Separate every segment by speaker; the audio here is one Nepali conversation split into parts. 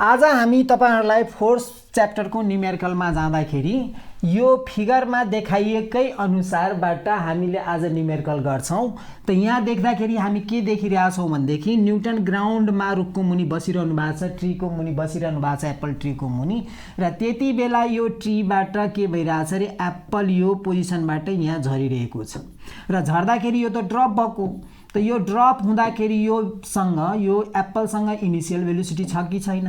Speaker 1: आज हामी तपाईहरुलाई फोर्स च्याप्टरको न्यूमेरिकलमा जाँदाखेरि यो फिगरमा देखाइएकै अनुसारबाट हामीले आज न्यूमेरिकल गर्छौं। त यहाँ देख्दाखेरि हामी के देखिरहेका छौं भन्देखि न्यूटन ग्राउन्डमा रुखको मुनि बसिरहनु भएको छ, ट्रीको मुनि बसिरहनु भएको छ, एप्पल ट्रीको मुनि। र त्यति बेला यो ट्रीबाट के भइरहेछ रे, एप्पल यो पोजिसनबाट यहाँ झरिरहेको छ र झर्दाखेरि यो त ड्रप भएको। त यो ड्रप हुँदाखेरि यो एप्पल सँग इनिशियल भेलोसिटी छ कि छैन,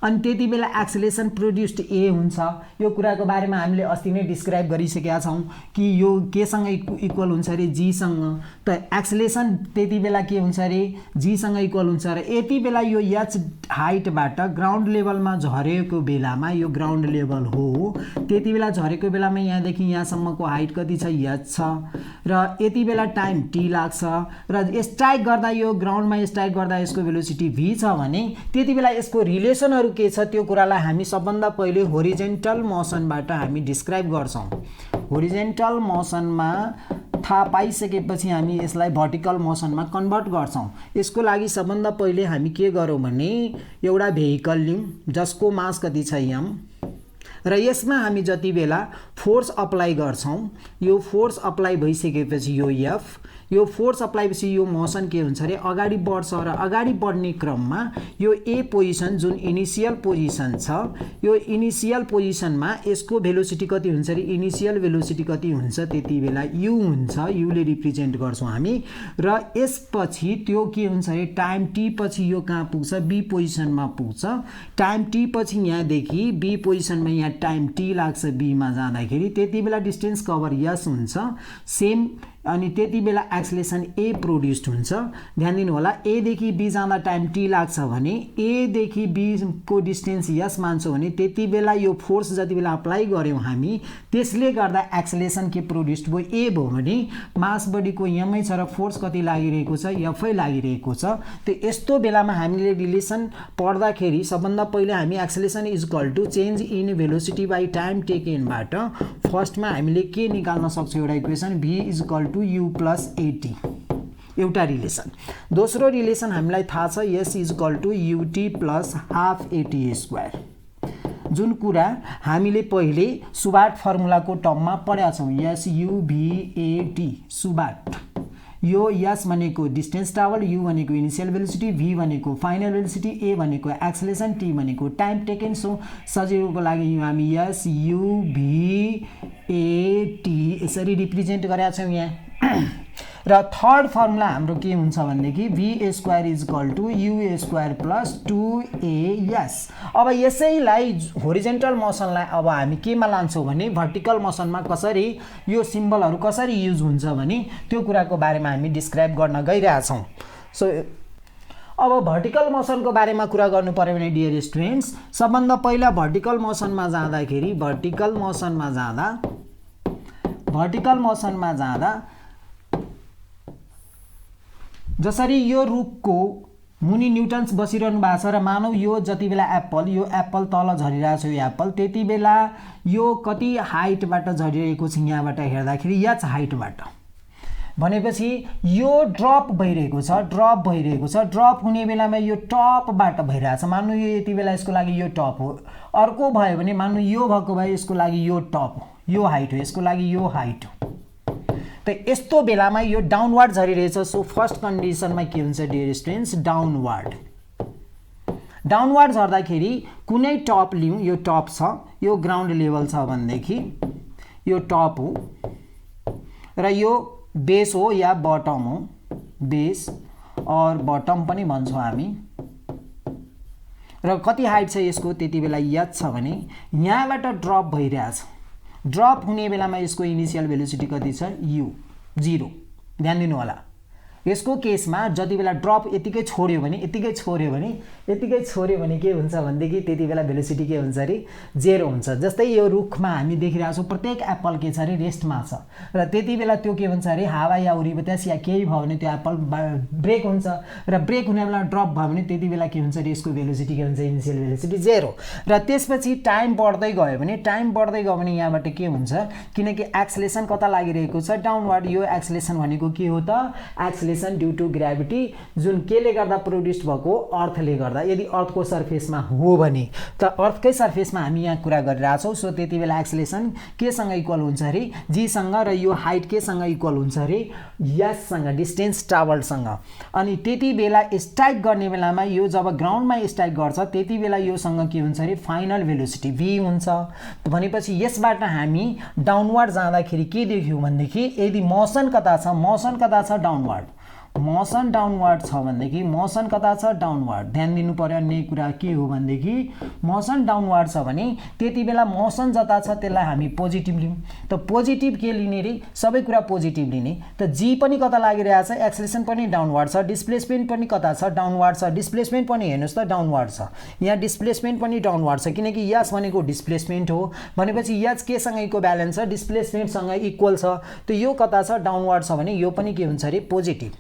Speaker 1: अनि त्यति बेला एक्सेलरेसन प्रोड्युस्ड ए हुन्छ। यो कुराको बारेमा हामीले अस्ति नै डिस्क्राइब गरिसकेका छौं कि यो के सँग इक्वल हुन्छ रे, जी सँग। त एक्सेलरेसन त्यति बेला के हुन्छ रे, जी सँग इक्वल हुन्छ र यति बेला यो एच हाइटबाट ग्राउन्ड लेभलमा झरेको बेलामा, यो ग्राउन्ड लेभल हो, त्यति बेला झरेको बेलामा यहाँदेखि यहाँसम्मको हाइट कति छ, एच छ र यति बेला टाइम टी लाग्छ र स्ट्राइक गर्दा यो ग्राउन्डमा स्ट्राइक गर्दा यसको भेलोसिटी v छ भने त्यति बेला यसको रिलेसनहरु के छ त्यो कुरालाई हामी सबभन्दा पहिले होरिजेन्टल मोसनबाट हामी डिस्क्राइब गर्छौं। होरिजेन्टल मोसनमा थाहा पाइसकेपछि हामी यसलाई भर्टिकल मोसनमा कन्भर्ट गर्छौं। यसको लागि सबभन्दा पहिले हामी के गरौँ भने एउटा भेहिकल लियौं जसको मास कति छ m र यसमा हामी जति बेला फोर्स अप्लाई गर्छौं, यो फोर्स अप्लाई भइसकेपछि यो फोर्स अप्लाई भएपछि यो मोसन के हुन्छ रे, अगाडि बढ्छ र अगाडि बढ्ने क्रममा यो ए पोजिसन जुन इनिशियल पोजिसन छ, यो इनिशियल पोजिसनमा यसको भेलोसिटी कति हुन्छ रे, इनिशियल भेलोसिटी कति हुन्छ त्यति बेला u हुन्छ, u ले रिप्रेजेन्ट गर्छौं हामी। र यसपछि त्यो के हुन्छ रे, टाइम t पछि यो कहाँ पुग्छ, b पोजिसनमा पुग्छ। टाइम t पछि यहाँदेखि b पोजिसनमा यहाँ टाइम t लाग्छ b मा जाँदाखेरि, त्यति बेला डिस्टेन्स कभर s हुन्छ सेम, अनि त्यति बेला एक्सेलरेसन a प्रोड्युस्ड हुन्छ। ध्यान दिनु होला, a देखि b जाँदा टाइम t लाग्छ भने a देखि b को डिस्टेन्स s मान्छौं भने त्यति बेला यो फोर्स जति बेला अप्लाई गर्यौं हामी त्यसले गर्दा एक्सेलरेसन के प्रोड्युस्ड भयो, a भयो भने मास बडीको m छ र फोर्स कति लागिरहेको छ, f लागिरहेको छ। त्यो यस्तो बेलामा हामीले रिलेसन पढ्दाखेरि सबभन्दा पहिले हामी acceleration is equal to change in velocity by time taken बाट फर्स्टमा हामीले के निकाल्न सक्छौं, एउटा equation v is equal to u plus at, एउटा रिलेसन। दोस्रो रिलेसन हामीलाई थाहा छ s is equal to ut plus half at square, जुन कुरा हामीले पहिले सुबार्ट फर्मुलाको टर्ममा पढेका छौं, s u v a t सुबार्ट। यो s भनेको डिस्टेन्स ट्राभल, u भनेको इनिशियल भेलोसिटी, v भनेको फाइनल भेलोसिटी, a भनेको एक्सेलरेसन, t भनेको टाइम टेकन। सो सजिलोको लागि हामी s u v a t यसरी रिप्रेजेन्ट गरेका छौं यहाँ। र थर्ड फर्मुला हाम्रो के हुन्छ भन्देखि v square is equal to u square plus 2as। अब यसैलाई होरिजेन्टल मोसनलाई अब हामी केमा लान्छौं भने भर्टिकल मोसनमा कसरी यो सिम्बलहरु कसरी युज हुन्छ भने त्यो कुराको बारेमा हामी डिस्क्राइब गर्न गइरहेका छौं। सो अब भर्टिकल मोसनको बारेमा कुरा गर्नु पर्यो भने डियर स्टुडेन्ट्स, सबभन्दा पहिला भर्टिकल मोसनमा जाँदा जसरी यो रुखको मुनि न्यूटन्स बसिरहनु भएको छ र मानौ यो जति बेला यो एप्पल तल झरिरहेछ, यो एप्पल त्यति बेला यो कति हाइटबाट झरिरहेको छ, यहाँबाट हेर्दाखेरि h हाइटबाट भनेपछि यो ड्रप भइरहेको छ। ड्रप हुने बेलामा यो टपबाट भइरहेछ, मान्नु यो यति बेला यसको लागि यो टप हो, अर्को भयो भने मान्नु यो भएको भए यसको लागि यो टप हो, यो हाइट हो, यसको लागि यो हाइट हो। त यस्तो बेलामा यो डाउनवर्ड झरिरहेछ। सो फर्स्ट कन्डिसनमा के हुन्छ डियर स्टुडेन्ट्स, डाउनवर्ड झर्दाखेरि कुनै टप लियौं, यो टप छ, यो ग्राउन्ड लेभल छ भनेदेखि यो टप हो र यो बेस हो या बटम हो, बेस और बटम पनि भन्छौं हामी। र कति हाइट छ यसको, त्यति बेला h छ भने यहाँबाट ड्रप भइरहेछ। ड्रप हुने बेलामा यसको इनिशियल भेलोसिटी कति छ, u 0। ध्यान दिनु होला, यसको केसमा जति बेला ड्रप यतिकै छोड्यो भने के हुन्छ भन्देखि त्यति बेला भेलोसिटी के हुन्छ रे, 0 हुन्छ। जस्तै यो रुखमा हामी देखिरहेका छौं प्रत्येक एप्पल के छ रे, रेस्टमा छ र त्यति बेला त्यो के हुन्छ रे, हावा या उरी बतास या केही भयो भने त्यो एप्पल ब्रेक हुन्छ र ब्रेक हुने बेला ड्रप भयो भने त्यति बेला के हुन्छ रे, यसको भेलोसिटी के हुन्छ, इनिशियल भेलोसिटी 0। र त्यसपछि टाइम बढ्दै गयो भने यहाँबाट के हुन्छ, किनकि एक्सेलरेसन कता लागिरहेको छ, डाउनवर्ड। यो एक्सेलरेसन भनेको के हो त, एक्सेलरेसन ड्यू टु ग्राभिटी, जुन केले गर्दा प्रोड्युस्ड भएको, अर्थले गर्दा गर्दा यदि अर्थको सर्फेसमा हो भने त अर्थकै सर्फेसमा हामी यहाँ कुरा गरिरहेछौँ। सो त्यति बेला एक्सेलेरेसन केसँग इक्वल हुन्छ अरे जीसँग र यो हाइट केसँग इक्वल हुन्छ अरे यससँग डिस्टेन्स ट्राभल्डसँग। अनि त्यति बेला स्ट्राइक गर्ने बेलामा यो जब ग्राउन्डमा स्ट्राइक गर्छ त्यति बेला योसँग के हुन्छ अरे फाइनल भेलोसिटी v हुन्छ। भनेपछि यसबाट हामी डाउनवर्ड जाँदाखेरि के देख्यौँ भनेदेखि यदि मोसन कता छ डाउनवर्ड, मोसन डाउनवर्ड छ भनेदेखि मोसन कता छ डाउनवर्ड। ध्यान दिनु पर्यो अन्य कुरा के हो भनेदेखि मोसन डाउनवर्ड छ भने त्यति बेला मोसन जता छ त्यसलाई हामी पोजिटिभ लियौँ। त पोजिटिभ के लिने रे सबै कुरा पोजिटिभ लिने। त जी पनि कता लागिरहेछ एक्सेलेरेसन पनि डाउनवर्ड छ, डिस्प्लेसमेन्ट पनि कता छ डाउनवर्ड छ, डिस्प्लेसमेन्ट पनि हेर्नुहोस् त डाउनवर्ड छ। यहाँ डिस्प्लेसमेन्ट पनि डाउनवर्ड छ किनकि यस भनेको डिस्प्लेसमेन्ट हो भनेपछि यस केसँग इक्विभ्यालेन्ट छ डिस्प्लेसमेन्टसँग इक्वल छ। त यो कता छ डाउनवर्ड छ भने यो पनि के हुन्छ अरे पोजिटिभ,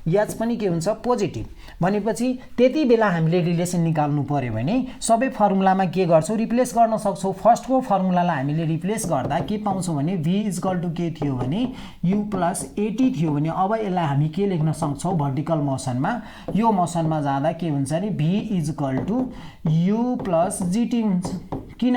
Speaker 1: याच पनि के हुन्छ पोजिटिभ। भनेपछि त्यति बेला हामीले रिलेसन निकाल्नु पर्यो भने सबै फर्मुलामा के गर्छौँ रिप्लेस गर्न सक्छौँ। फर्स्टको फर्मुलालाई हामीले रिप्लेस गर्दा के पाउँछौँ भने v इक्वल टु के थियो भने u प्लस एटी थियो भने अब यसलाई हामी के लेख्न सक्छौँ भर्टिकल मोसनमा। यो मोसनमा जाँदा के हुन्छ भने v equal to u plus gt हुन्छ। किन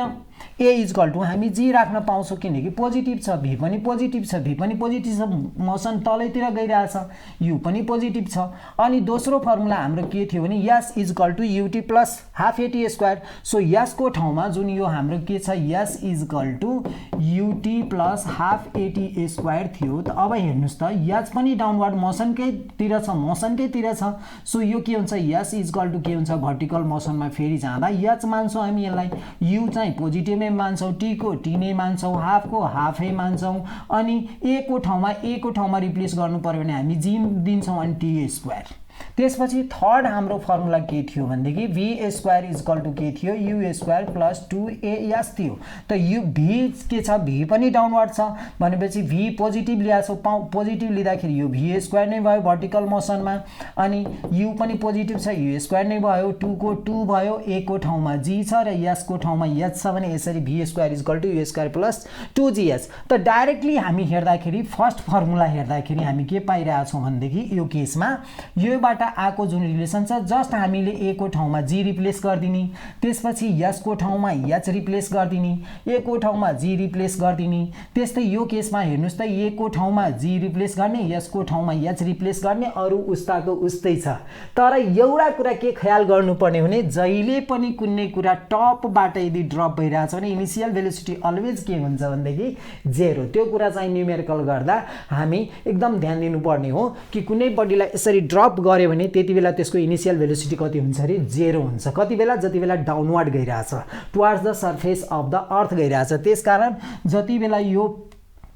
Speaker 1: a इक्वल टु हामी g राख्न पाउँछौँ किनकि पोजिटिभ छ, v पनि पोजिटिभ छ, v पनि पोजिटिभ छ, मोसन तलैतिर गइरहेछ, u पनि पोजिटिभ छ। अनि दोस्रो फर्मुला हाम्रो के थियो भने s equal to ut plus half eighty square. So यसको ठाउँमा जुन यो हाम्रो के छ s equal to ut plus half eighty square थियो। त अब हेर्नुहोस् त s पनि डाउनवर्ड मोसनकैतिर छ। सो यो के हुन्छ s इक्वल टु के हुन्छ भर्टिकल मोसनमा फेरि जाँदा s मान्छौँ हामी यसलाई, u चाहिँ पोजिटिभै मान्छौँ, टी को टी नै मान्छौँ, हाफ को हाफै मान्छौँ। अनि ए को ठाउँमा रिप्लेस गर्नु पर्यो भने हामी जी दिन्छौँ अनि टी स्क्वायर। त्यसपछि थर्ड हाम्रो फर्मुला के थियो भनेदेखि v स्क्वायर इक्वल टु के थियो u स्क्वायर प्लस 2as थियो। त यु v के छ v पनि डाउनवर्ड छ भनेपछि v पोजिटिभ ल्याएको छौँ, पोजिटिभ लिँदाखेरि यो v स्क्वायर नै भयो भर्टिकल मोसनमा। अनि u पनि पोजिटिभ छ u स्क्वायर नै भयो, 2 को 2 भयो, a को ठाउँमा g छ र s को ठाउँमा h छ भने यसरी v square equal to u square plus 2gs। त डाइरेक्टली हामी हेर्दाखेरि फर्स्ट फर्मुला हेर्दाखेरि हामी के पाइरहेछौँ भनेदेखि यो केसमा योबाट आको जुन रिलेसन छ जस्ट हामीले a को ठाउँमा g रिप्लेस गरिदिने, त्यसपछि s को ठाउँमा h रिप्लेस गरिदिने, a को ठाउँमा g रिप्लेस गरिदिने। त्यस्तै यो केसमा हेर्नुहोस् त a को ठाउँमा g रिप्लेस गर्ने, s को ठाउँमा h रिप्लेस गर्ने, अरू उस्ताको उस्तै छ। तर एउटा कुरा के ख्याल गर्नुपर्ने भने जहिले पनि कुनै कुरा टपबाट यदि ड्रप भइरहेछ भने इनिसियल भेलोसिटी अलवेज के हुन्छ भनेदेखि 0। त्यो कुरा चाहिँ न्युमेरिकल गर्दा हामी एकदम ध्यान दिनुपर्ने हो कि कुनै बडीलाई यसरी ड्रप गर्यो भने त्यति बेला त्यसको इनिसियल भेलोसिटी कति हुन्छ अरे 0 हुन्छ। कति बेला जति बेला डाउनवर्ड गइरहेछ towards the surface of the earth गइरहेछ। त्यसकारण जति बेला यो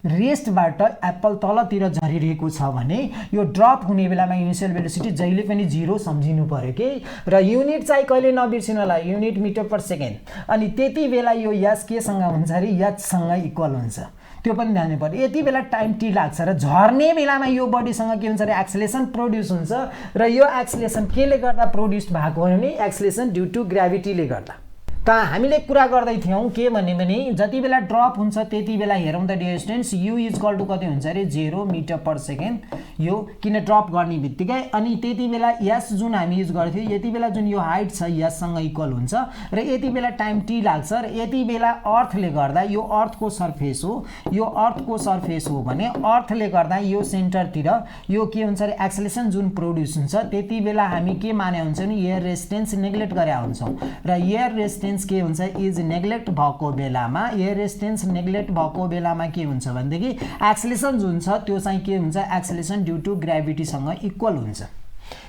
Speaker 1: रेस्टबाट एप्पल तलतिर झरिरहेको छ भने यो ड्रप हुने बेलामा इनिसियल भेलोसिटी जहिले पनि 0 सम्झिनु पर्यो के। र युनिट चाहिँ कहिले नबिर्सिनु होला, युनिट मिटर पर सेकेन्ड। अनि त्यति बेला यो यस केसँग हुन्छ अरे यसँग इक्वल हुन्छ, त्यो पनि ध्यान पर्यो। यति बेला टाइम टी लाग्छ र झर्ने बेलामा यो बडीसँग के हुन्छ अरे एक्सेलेरेसन प्रोड्युस हुन्छ र यो एक्सेलेरेसन केले गर्दा प्रोड्युस भएको हो भने एक्सेलेरेसन ड्यू टु ग्राभिटीले गर्दा। त हामीले कुरा गर्दै थियौँ के भने जति बेला ड्रप हुन्छ त्यति बेला हेरौँ त dear students u equal to कति हुन्छ अरे 0 मिटर पर सेकेन्ड यो किन ड्रप गर्ने बित्तिकै। अनि त्यति बेला s जुन हामी युज गर्थ्यौँ यति बेला जुन यो हाइट छ यससँग इक्वल हुन्छ र यति बेला टाइम टी लाग्छ र यति बेला अर्थले गर्दा यो अर्थको सर्फेस हो, यो अर्थको सर्फेस हो भने अर्थले गर्दा यो सेन्टरतिर यो के हुन्छ अरे एक्सेलेरेसन जुन प्रोड्युस हुन्छ त्यति बेला हामी के माने हुन्छ नि एयर रेजिस्टेन्स नेग्लेक्ट गरे हुन्छौँ र एयर रेजिस्टेन्स के हुन्छ इज नेग्लेक्ट भएको बेलामा, एयर रेजिस्टेन्स नेग्लेक्ट भएको बेलामा के हुन्छ भनेदेखि एक्सेलेरेसन जुन छ त्यो चाहिँ के हुन्छ एक्सेलेरेसन ड्यू टु ग्राभिटीसँग इक्वल हुन्छ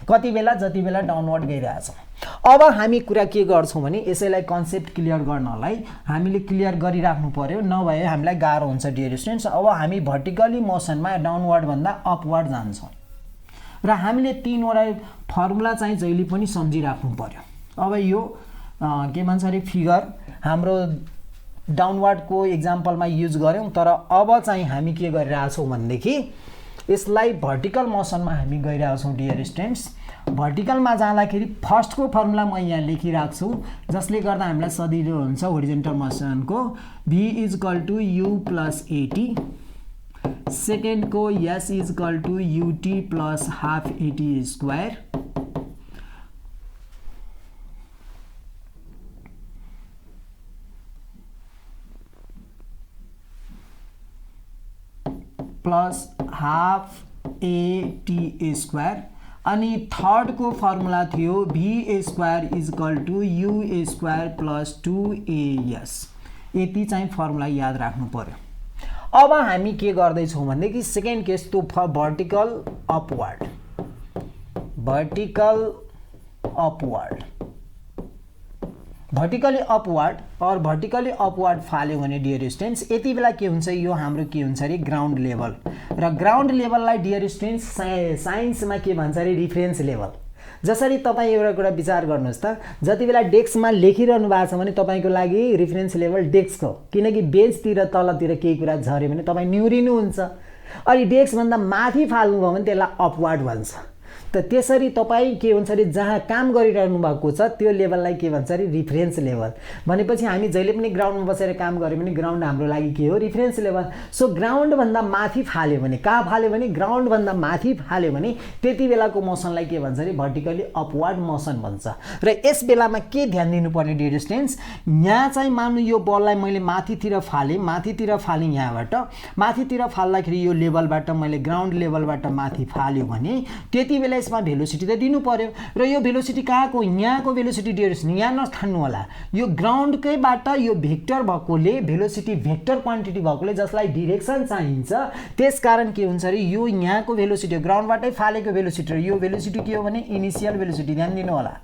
Speaker 1: कति बेला जति बेला डाउनवर्ड गइरहेछ। अब हामी कुरा के गर्छौँ भने यसैलाई कन्सेप्ट क्लियर गर्नलाई हामीले क्लियर गरिराख्नु पर्यो, नभए हामीलाई गाह्रो हुन्छ डियर स्टुडेन्ट्स। अब हामी भर्टिकली मोसनमा डाउनवर्ड भन्दा अपवर्ड जान्छौँ र हामीले तीनवटा फर्मुला चाहिँ जहिले पनि सम्झिराख्नु पर्यो। अब यो के भन्छ अरे फिगर हाम्रो डाउनवर्डको एक्जाम्पलमा युज गऱ्यौँ, तर अब चाहिँ हामी के गरिरहेछौँ भनेदेखि यसलाई भर्टिकल मोसनमा हामी गइरहेछौँ डियर स्टुडेन्ट्स। भर्टिकलमा जाँदाखेरि फर्स्टको फर्मुला म यहाँ लेखिरहेको छु जसले गर्दा हामीलाई सजिलो हुन्छ होरिजेन्टल मोसनको v equal to u plus AT, सेकेन्डको s equal to ut plus half eighty square, plus half AT square अनि थर्डको फर्मुला थियो V square equal to U square plus 2AS। यति चाहिँ फर्मुला याद राख्नु पर्यो। अब हामी के गर्दैछौँ भनेदेखि सेकेन्ड केस त्यो भर्टिकल अपवर्ड भर्टिकली अपवर्ड फाल्यो भने डियर स्टुडेन्ट्स यति बेला के हुन्छ, यो हाम्रो के हुन्छ अरे ग्राउन्ड लेभल, र ग्राउन्ड लेभललाई डियर स्टुडेन्ट्स साइन्समा के भन्छ अरे रिफरेन्स लेभल। जसरी तपाईँ एउटा कुरा विचार गर्नुहोस् त, जति बेला डेस्कमा लेखिरहनु भएको छ भने तपाईँको लागि रिफरेन्स लेभल डेस्क हो, किनकि बेन्चतिर तलतिर केही कुरा झऱ्यो भने तपाईँ निहुरिनुहुन्छ। अनि डेस्कभन्दा माथि फाल्नुभयो भने त्यसलाई अपवर्ड भन्छ। त त्यसरी तपाईँ के हुन्छ अरे जहाँ काम गरिरहनु भएको छ त्यो लेभललाई के भन्छ अरे रिफरेन्स लेभल। भनेपछि हामी जहिले पनि ग्राउन्डमा बसेर काम गऱ्यौँ भने ग्राउन्ड हाम्रो लागि के हो, रिफरेन्स लेभल। सो ग्राउन्डभन्दा माथि फाल्यो भने, कहाँ फाल्यो भने ग्राउन्डभन्दा माथि फाल्यो भने त्यति बेलाको मोसनलाई के भन्छ अरे भर्टिकली अपवर्ड मोसन भन्छ। र यस बेलामा के ध्यान दिनुपर्ने डियर स्टुडेन्ट्स, यहाँ चाहिँ मान्नु यो बललाई मैले माथितिर फालेँ यहाँबाट माथितिर फाल्दाखेरि यो लेभलबाट मैले ग्राउन्ड लेभलबाट माथि फाल्यो भने त्यति बेला यसमा भेलोसिटी त दिनु पर्यो। र यो भेलोसिटी कहाँको, यहाँको भेलोसिटी डियर स्टुडेन्ट्स यहाँ नठान्नु होला, यो ग्राउन्डकैबाट यो भेक्टर भएकोले भेलोसिटी भेक्टर क्वान्टिटी भएकोले जसलाई डिरेक्सन चाहिन्छ त्यसकारण के हुन्छ अरे यो यहाँको भेलोसिटी ग्राउन्डबाटै फालेको भेलोसिटी र यो भेलोसिटी के हो भने इनिसियल भेलोसिटी। ध्यान दिनु होला,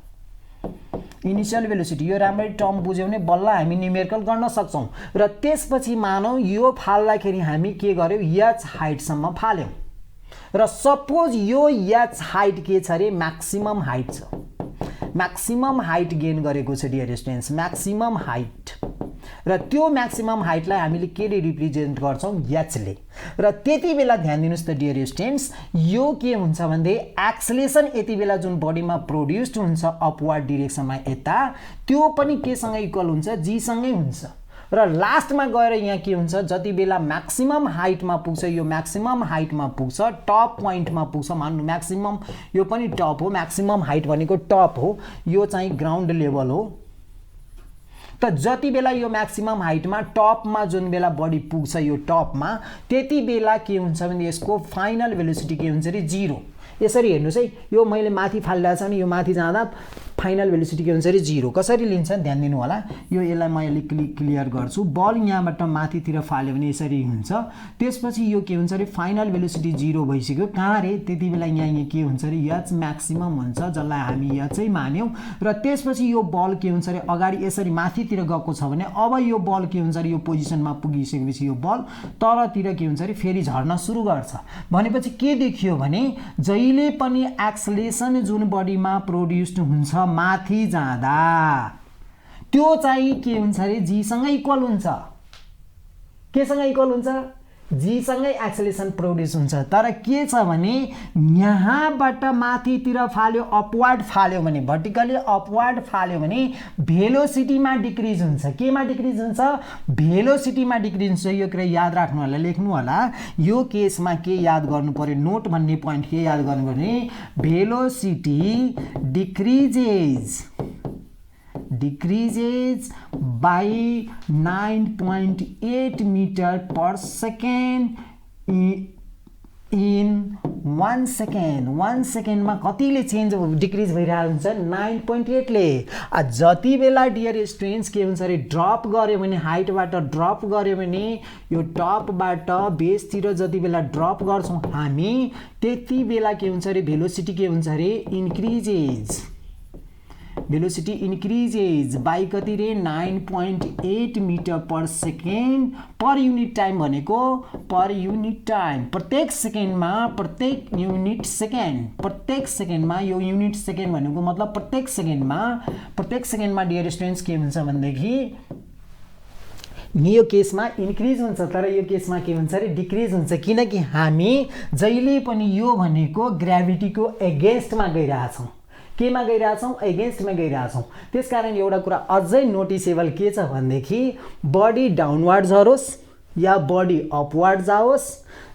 Speaker 1: इनिसियल भेलोसिटी यो राम्ररी टर्म बुझ्यौ भने बल्ल हामी न्युमेरिकल गर्न सक्छौँ। र त्यसपछि मानौ यो फाल्दाखेरि हामी के गर्यौँ, h हाइटसम्म फाल्यौँ र सपोज यो h हाइट के छ अरे म्याक्सिमम हाइट छ, म्याक्सिमम हाइट गेन गरेको छ डियर स्टुडेन्ट्स, म्याक्सिमम हाइट। र त्यो म्याक्सिमम हाइटलाई हामीले केले रिप्रेजेन्ट गर्छौँ, h ले। र त्यति बेला ध्यान दिनुहोस् त डियर स्टुडेन्ट्स, यो के हुन्छ भन्दै एक्सेलेरेसन यति बेला जुन बडीमा प्रोड्युस्ड हुन्छ अपवर्ड डिरेक्सनमा यता, त्यो पनि केसँग इक्वल हुन्छ, g सँगै हुन्छ। र लास्टमा गएर यहाँ के हुन्छ, जति बेला म्याक्सिमम हाइटमा पुग्छ, यो म्याक्सिमम हाइटमा पुग्छ, टप पोइन्टमा पुग्छ, मान्नु म्याक्सिमम यो पनि टप हो, म्याक्सिमम हाइट भनेको टप हो, यो चाहिँ ग्राउन्ड लेभल हो। त जति बेला यो म्याक्सिमम हाइटमा टपमा जुन बेला बडी पुग्छ यो टपमा, त्यति बेला के हुन्छ भने यसको फाइनल भेलोसिटी के हुन्छ अरे 0। यसरी हेर्नुहोस् है, यो मैले माथि फालिरहेको छ भने यो माथि जाँदा फाइनल भेलोसिटी के हुन्छ अरे 0। कसरी लिन्छ ध्यान दिनु होला, यो यसलाई म अहिले क्लियर गर्छु। बल यहाँबाट माथितिर फाल्यो भने यसरी हुन्छ, त्यसपछि यो के हुन्छ अरे फाइनल भेलोसिटी 0 भइसक्यो। कहाँ रे, त्यति बेला यहाँ के हुन्छ अरे h म्याक्सिमम हुन्छ, जसलाई हामी h चाहिँ मान्यौँ। र त्यसपछि यो बल के हुन्छ अरे अगाडि यसरी माथितिर गएको छ भने अब यो बल के हुन्छ अरे यो पोजिसनमा पुगिसकेपछि यो बल तलतिर के हुन्छ अरे फेरि झर्न सुरु गर्छ। भनेपछि के देखियो भने जहिले पनि एक्सेलेरेसन जुन बडीमा प्रोड्युस्ड हुन्छ माथि जाँदा त्यो चाहिँ के हुन्छ अरे g सँग इक्वल हुन्छ। केसँग इक्वल हुन्छ, g सँगै एक्सेलेरेसन प्रोड्युस हुन्छ। तर के छ भने यहाँबाट माथितिर फाल्यो, अपवर्ड फाल्यो भने, भर्टिकली अपवर्ड फाल्यो भने भेलोसिटीमा डिक्रिज हुन्छ। केमा डिक्रिज हुन्छ, भेलोसिटीमा डिक्रिज हुन्छ। यो कुरा याद राख्नु होला, लेख्नु होला। यो केसमा के याद गर्नु पर्यो, नोट भन्ने पोइन्ट के याद गर्नु पर्ने, velocity decreases by 9.8 meter per second in 1 second। 1 सेकेन्डमा कतिले चेन्ज डिक्रिज भइरहेको हुन्छ, 9.8 ले। जति बेला डियर स्टुडेन्ट्स के हुन्छ अरे ड्रप गर्यो भने, हाइटबाट ड्रप गर्यो भने, यो टपबाट बेसतिर जति बेला ड्रप गर्छौँ हामी त्यति बेला के हुन्छ अरे भेलोसिटी के हुन्छ अरे इन्क्रिजेज। भेलोसिटी इन्क्रिजेज बाई कति रे 9.8 metre per second per unit time भनेको पर युनिट टाइम, प्रत्येक सेकेन्डमा, प्रत्येक युनिट सेकेन्ड, प्रत्येक सेकेन्डमा। यो युनिट सेकेन्ड भनेको मतलब प्रत्येक सेकेन्डमा डियर स्टुडेन्ट्स के हुन्छ भनेदेखि यो केसमा इन्क्रिज हुन्छ, तर यो केसमा के हुन्छ अरे डिक्रिज हुन्छ। किनकि हामी जहिले पनि यो भनेको ग्राभिटीको एगेन्स्टमा गइरहेछौँ। केमा गइरहेछौँ, एगेन्स्टमा गइरहेछौँ। त्यसकारण एउटा कुरा अझै नोटिसेबल के छ भनेदेखि बडी डाउनवर्ड झरोस् या बडी अपवर्ड जाओस्,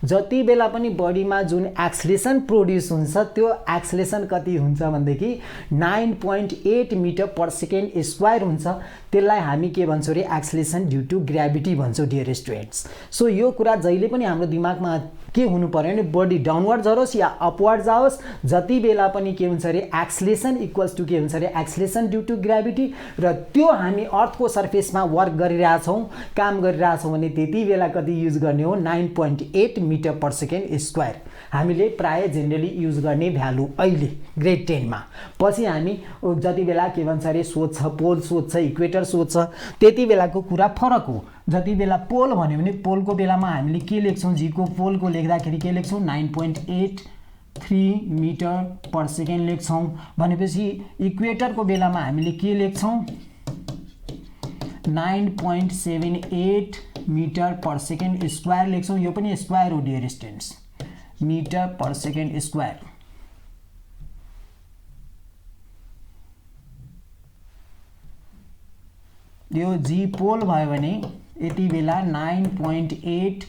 Speaker 1: जति बेला पनि बडीमा जुन एक्सेलेरेसन प्रोड्युस हुन्छ त्यो एक्सेलेरेसन कति हुन्छ भनेदेखि 9.8 मिटर पर सेकेन्ड स्क्वायर हुन्छ। त्यसलाई हामी के भन्छौँ रे एक्सेलेरेसन ड्यू टु ग्राभिटी भन्छौँ डियर स्टुडेन्ट्स। सो यो कुरा जहिले पनि हाम्रो दिमागमा के हुनु पर्यो भने बडी डाउनवर्ड झरोस् या अपवर्ड जाओस्, जति बेला पनि के हुन्छ अरे एक्सलेसन इक्वल्स टु के हुन्छ अरे एक्सलेसन ड्यू टु ग्राभिटी, र त्यो हामी अर्थको सर्फेसमा वर्क गरिरहेछौँ, काम गरिरहेछौँ भने त्यति बेला कति युज गर्ने हो 9.8 मिटर पर सेकेन्ड स्क्वायर हामीले प्राय जेनरली युज गर्ने भ्यालु अहिले ग्रेड 10 मा। पछि हामी जति बेला के भन्छ अरे सोध्छ, पोल सोध्छ, इक्वेटर सोध्छ, त्यति बेलाको कुरा फरक हो। जति बेला पोल भन्यो भने पोलको बेलामा हामीले के लेख्छौँ, जी को पोलको लेख्दाखेरि के लेख्छौँ 9.83 मिटर पर सेकेन्ड लेख्छौँ भनेपछि इक्वेटरको बेलामा हामीले के लेख्छौँ 9.78 मिटर पर सेकेन्ड स्क्वायर लेख्छौँ। यो पनि स्क्वायर हो dear students, metre per second square. यो जी पोल भयो भने यति बेला 9.8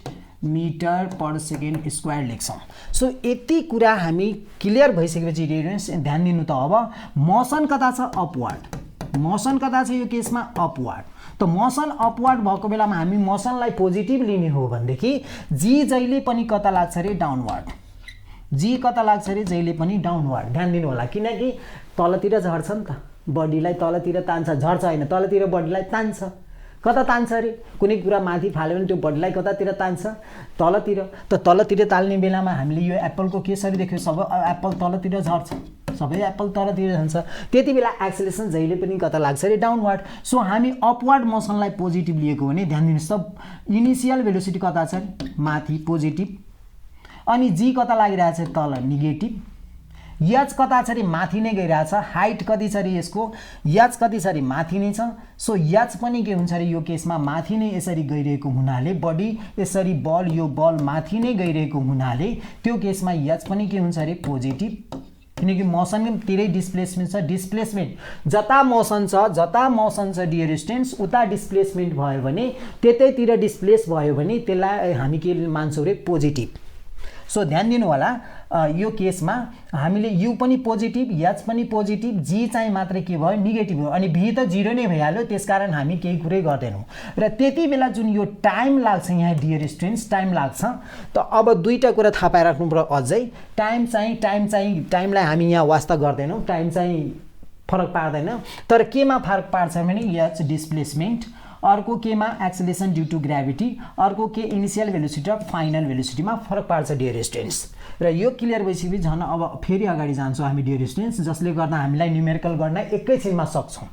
Speaker 1: मिटर पर सेकेन्ड स्क्वायर लेख्छौँ। सो यति कुरा हामी क्लियर भइसकेपछि डियरेन्स ध्यान दिनु त अब मोसन कता छ अपवर्ड, मोसन कता छ यो केसमा अपवर्ड। त मोसन अपवर्ड भएको बेलामा हामी मोसनलाई पोजिटिभ लिने हो भनेदेखि जी जहिले पनि कता लाग्छ अरे डाउनवर्ड, जी कता लाग्छ अरे जहिले पनि डाउनवर्ड। ध्यान दिनु होला किनकि तलतिर झर्छ नि त, बडीलाई तलतिर तान्छ, झर्छ होइन तलतिर बडीलाई तान्छ। कता तान्छ अरे कुनै कुरा माथि फाल्यो भने त्यो बडीलाई कतातिर तान्छ तलतिर। त तलतिर ताल्ने बेलामा हामीले यो एप्पलको केसरी देख्यो, सबै एप्पल तलतिर झर्छ, सबै एप्पल तलतिर जान्छ, त्यति बेला एक्सेलेरेसन जहिले पनि कता लाग्छ अरे डाउनवर्ड। सो हामी अपवर्ड मोसनलाई पोजिटिभ लिएको भने ध्यान दिनुहोस् त इनिसियल भेलोसिटी कता छ माथि पोजिटिभ, अनि जी कता लागिरहेछ तल नेगेटिभ, एच कता छ अरे माथि नै गइरहेछ, हाइट कति छ अरे यसको एच कति छ अरे माथि नै छ। सो एच पनि के हुन्छ अरे यो केसमा माथि नै यसरी गइरहेको हुनाले बडी यसरी बल यो बल माथि नै गइरहेको हुनाले त्यो केसमा एच पनि के हुन्छ अरे पोजिटिभ, किनकि मोसनतिरै डिस्प्लेसमेन्ट छ। डिस्प्लेसमेन्ट जता मोसन छ डियर स्टुडेन्ट्स उता डिस्प्लेसमेन्ट भयो भने त्यतैतिर डिस्प्लेस भयो भने त्यसलाई हामी के मान्छौँ रे पोजिटिभ। सो ध्यान दिनु होला यो केसमा हामीले यु पनि पोजिटिभ एच पनि पोजिटिभ, जी चाहिँ मात्रै के भयो नेगेटिभ हो, अनि भी त 0 नै भइहाल्यो, त्यसकारण हामी केही कुरै गर्दैनौँ। र त्यति बेला जुन यो टाइम लाग्छ यहाँ डियर स्टुडेन्ट्स टाइम लाग्छ, त अब दुईटा कुरा थाहा पाइराख्नु पर्यो अझै। टाइमलाई हामी यहाँ वास्ता गर्दैनौँ, टाइम चाहिँ फरक पार्दैन, तर केमा फरक पार्छ भने एच डिस्प्लेसमेन्ट, अर्को केमा एक्सेलेरेसन ड्यू टु ग्राभिटी, अर्को के इनिसियल भेलोसिटी र फाइनल भेलोसिटीमा फरक पार्छ डियर स्टुडेन्ट्स। र यो क्लियर भइसकेपछि झन् अब फेरि अगाडि जान्छौँ हामी डियर स्टुडेन्ट्स, जसले गर्दा हामीलाई न्युमेरिकल गर्न एकैछिनमा सक्छौँ।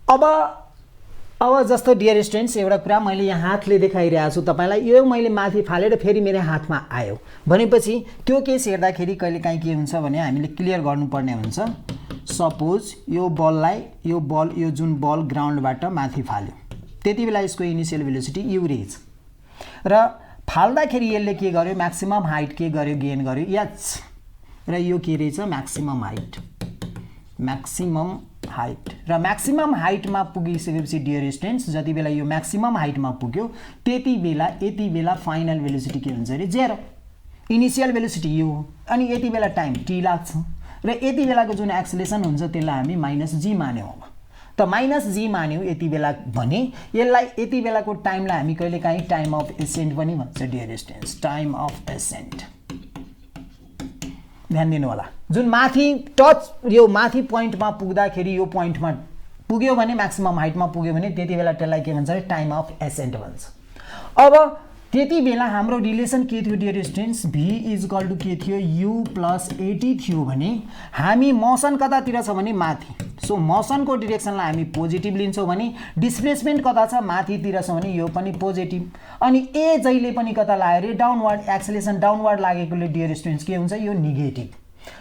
Speaker 1: अब जस्तो डियर स्टुडेन्ट्स एउटा कुरा मैले यहाँ हातले देखाइरहेको छु तपाईँलाई, यो मैले माथि फालेर फेरि मेरो हातमा आयो भनेपछि त्यो केस हेर्दाखेरि कहिलेकाहीँ के हुन्छ भने हामीले क्लियर गर्नुपर्ने हुन्छ। सपोज यो बललाई यो जुन बल ग्राउन्डबाट माथि फाल्यो, त्यति बेला यसको इनिसियल भेलोसिटी यु रहेछ, र फाल्दाखेरि यसले के गर्यो म्याक्सिमम हाइट के गर्यो गेन गर्यो एच, र यो के रहेछ म्याक्सिमम हाइट र म्याक्सिमम हाइटमा पुगिसकेपछि डियर स्टुडेन्ट्स जति बेला यो म्याक्सिमम हाइटमा पुग्यो त्यति बेला फाइनल भेलोसिटी के हुन्छ अरे 0, इनिसियल भेलोसिटी यो हो, अनि यति बेला टाइम टी लाग्छ, र यति बेलाको जुन एक्सेलेरेसन हुन्छ त्यसलाई हामी माइनस जी मान्यौँ। त माइनस जी मान्यौँ यति बेला भने यसलाई यति बेलाको टाइमलाई हामी कहिलेकाहीँ टाइम अफ एसेन्ट पनि भन्छ dear students, time of ascent. ध्यान दिनु होला जुन माथि टच यो माथि पोइन्टमा पुग्दाखेरि यो पोइन्टमा पुग्यो भने म्याक्सिमम हाइटमा पुग्यो भने त्यति बेला त्यसलाई के भन्छ टाइम अफ एसेन्ट भन्छ। अब त्यति बेला हाम्रो रिलेसन के थियो dear students, v is equal to के थियो यु प्लस 80 थियो भने हामी मोसन कतातिर छ भने माथि, सो मोसनको डिरेक्सनलाई हामी पोजिटिभ लिन्छौँ भने डिस्प्लेसमेन्ट कता छ माथितिर छ भने यो पनि पोजिटिभ, अनि ए जहिले पनि कता लाग्यो अरे डाउनवर्ड, एक्सेलेरेसन डाउनवर्ड लागेकोले डियर स्टुडेन्ट्स के हुन्छ यो नेगेटिभ।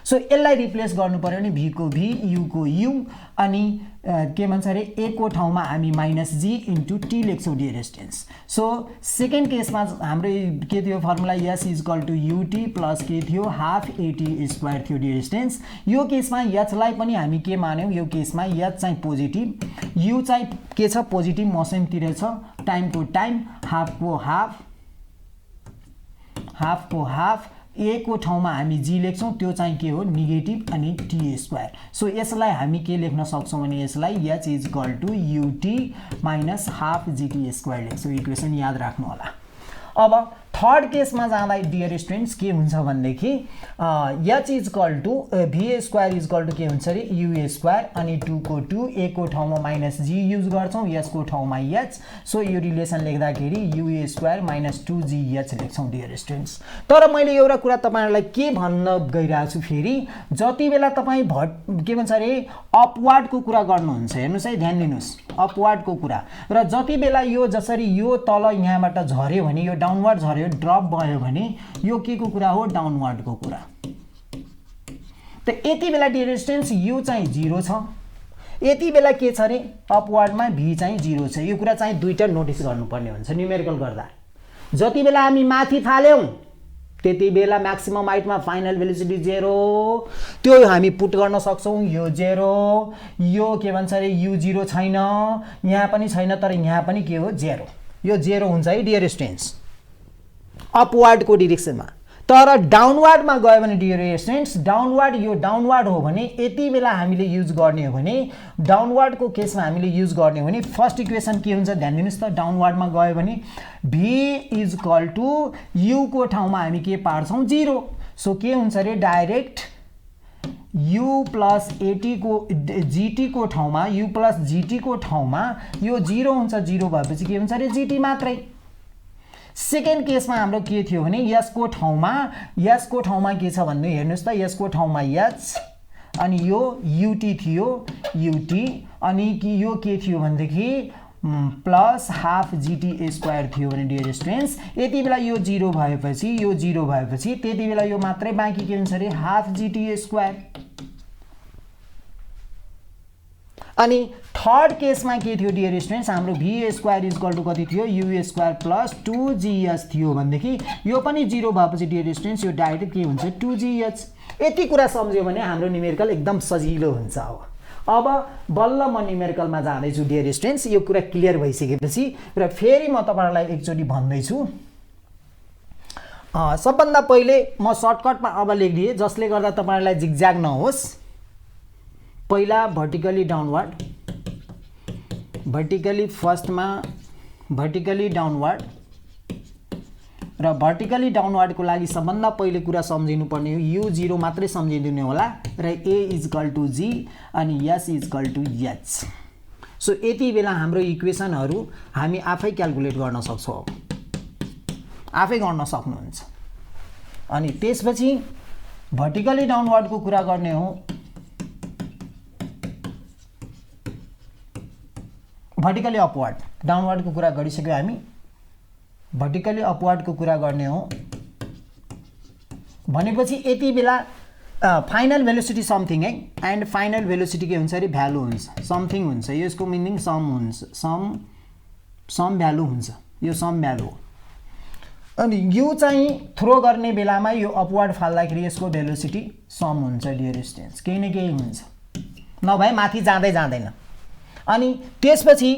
Speaker 1: सो यसलाई रिप्लेस गर्नु पर्यो भने भी को भी यु को यु, अनि के भन्छ अरे ए को ठाउँमा हामी माइनस जी इन्टु टी लेख्छौँ डियर स्टुडेन्ट्स। सो सेकेन्ड केसमा हाम्रो के थियो formula s is equal to u t plus के थियो हाफ एटी स्क्वायर थियो डियर स्टुडेन्ट्स। यो केसमा एचलाई पनि हामी के मान्यौँ, यो केसमा एच चाहिँ पोजिटिभ, यु चाहिँ के छ पोजिटिभ मोसनतिर छ, टाइमको टाइम, हाफको हाफ, ए को ठाउँमा हामी जी लेख्छौँ, त्यो चाहिँ के हो नेगेटिभ, अनि टी स्क्वायर। सो यसलाई हामी के लेख्न सक्छौँ भने यसलाई h is equal to u t minus half g t square लेख्छौँ। इक्वेसन याद राख्नु होला। अब थर्ड केसमा जाँदा डियर स्टुडेन्ट्स के हुन्छ भनेदेखि h is equal to v square is equal to के हुन्छ अरे u स्क्वायर अनि 2 को 2 a को ठाउँमा माइनस g युज गर्छौँ s को ठाउँमा h सो यो रिलेसन लेख्दाखेरि u स्क्वायर माइनस 2gh लेख्छौँ डियर स्टुडेन्ट्स। तर मैले एउटा कुरा तपाईहरुलाई के भन्न गइरहेको छु फेरि जति बेला तपाई के भन्छ अरे अपवार्डको कुरा गर्नुहुन्छ हेर्नुस् है ध्यान दिनुस् अपवार्डको कुरा र जति बेला यो जसरी यो तल यहाँबाट झर्यो भने यो डाउनवर्ड झर्यो ड्रप भयो भने यो के को कुरा हो डाउनवर्डको कुरा। त यति बेला डियर स्टुडेन्ट्स u चाहिँ 0 छ यति बेला के छ रे अपवार्डमा v चाहिँ 0 छ। यो कुरा चाहिँ दुईटा नोटिस गर्नुपर्ने हुन्छ न्यूमेरिकल गर्दा। जति बेला हामी माथि फाल्यौं त्यति बेला म्याक्सिमम हाइटमा फाइनल भेलोसिटी 0 त्यो हामी पुट गर्न सक्छौं यो 0 यो के भन्छ रे u 0 छैन यहाँ पनि छैन तर यहाँ पनि के हो 0 यो 0 हुन्छ है डियर स्टुडेन्ट्स अपवार्ड को डाइरेक्सनमा। तर डाउनवर्डमा गयो भने डियर स्टुडेन्ट्स डाउनवर्ड यो डाउनवर्ड हो भने यति बेला हामीले युज गर्ने हो भने डाउनवर्डको केसमा हामीले युज गर्ने हो भने फर्स्ट इक्वेसन के हुन्छ ध्यान दिनुस् त डाउनवर्डमा गयो भने v is equal to u को ठाउँमा हामी के पार्छौं 0 सो के हुन्छ रे डाइरेक्ट u प्लस gt को ठाउँमा u प्लस gt को ठाउँमा यो 0 हुन्छ 0 भएपछि के हुन्छ रे gt मात्रै। सेकेन्ड केसमा हाम्रो के थियो भने s को ठाउँमा के छ भन्नु हेर्नुस् त s को ठाउँमा h अनि यो ut थियो ut अनि कि यो के थियो भनेदेखि प्लस हाफ gt स्क्वायर थियो भने डियर स्टुडेन्ट्स यति बेला यो 0 भएपछि त्यति बेला यो मात्रै बाँकी के हुन्छ रे हाफ gt स्क्वायर। अनि थर्ड केसमा के थियो डियर स्टुडेन्ट्स हाम्रो v square is equal to कति थियो u स्क्वायर प्लस 2gh थियो भनेदेखि यो पनि 0 भएपछि डियर स्टुडेन्ट्स यो डाइरेक्ट के हुन्छ 2gh। यति कुरा सम्झ्यो भने हाम्रो न्यूमेरिकल एकदम सजिलो हुन्छ। अब बल्ल म न्यूमेरिकलमा जाँदै छु डियर स्टुडेन्ट्स यो कुरा क्लियर भइसकेपछि र फेरि म तपाईहरुलाई एकचोटी भन्दै छु सबभन्दा पहिले म सर्टकटमा अब लेखिदिए जसले गर्दा तपाईहरुलाई जिगज्याग नहोस्। पहिला भर्टिकली डाउनवर्ड भर्टिकली फर्स्टमा भर्टिकली डाउनवर्ड र भर्टिकली डाउनवर्डको लागि सबभन्दा पहिले कुरा सम्झिनु पर्ने हो u 0 मात्रै सम्झिदिनु होला र a is equal to g अनि s is equal to h। So यति बेला हाम्रो इक्वेसनहरु हामी आफै क्याल्कुलेट गर्न सक्छौं आफै गर्न सक्नुहुन्छ। अनि त्यसपछि भर्टिकली डाउनवर्डको कुरा गर्ने हो भर्टिकली अपवर्ड डाउनवर्डको कुरा गरिसक्यो हामी भर्टिकली अपवर्डको कुरा गर्ने हो भनेपछि यति बेला फाइनल भेलोसिटी समथिङ है एन्ड फाइनल भेलोसिटी के हुन्छ रे भ्यालु हुन्छ समथिङ हुन्छ यसको मिनिङ सम हुन्छ सम भ्यालु हुन्छ यो सम भ्यालु हो। अनि यो चाहिँ थ्रो गर्ने बेलामा यो अपवर्ड फाल्दाखेरि यसको भेलोसिटी सम हुन्छ डियर स्टुडेन्ट्स केही न केही हुन्छ नभए माथि जाँदै जाँदैन। अनि त्यसपछि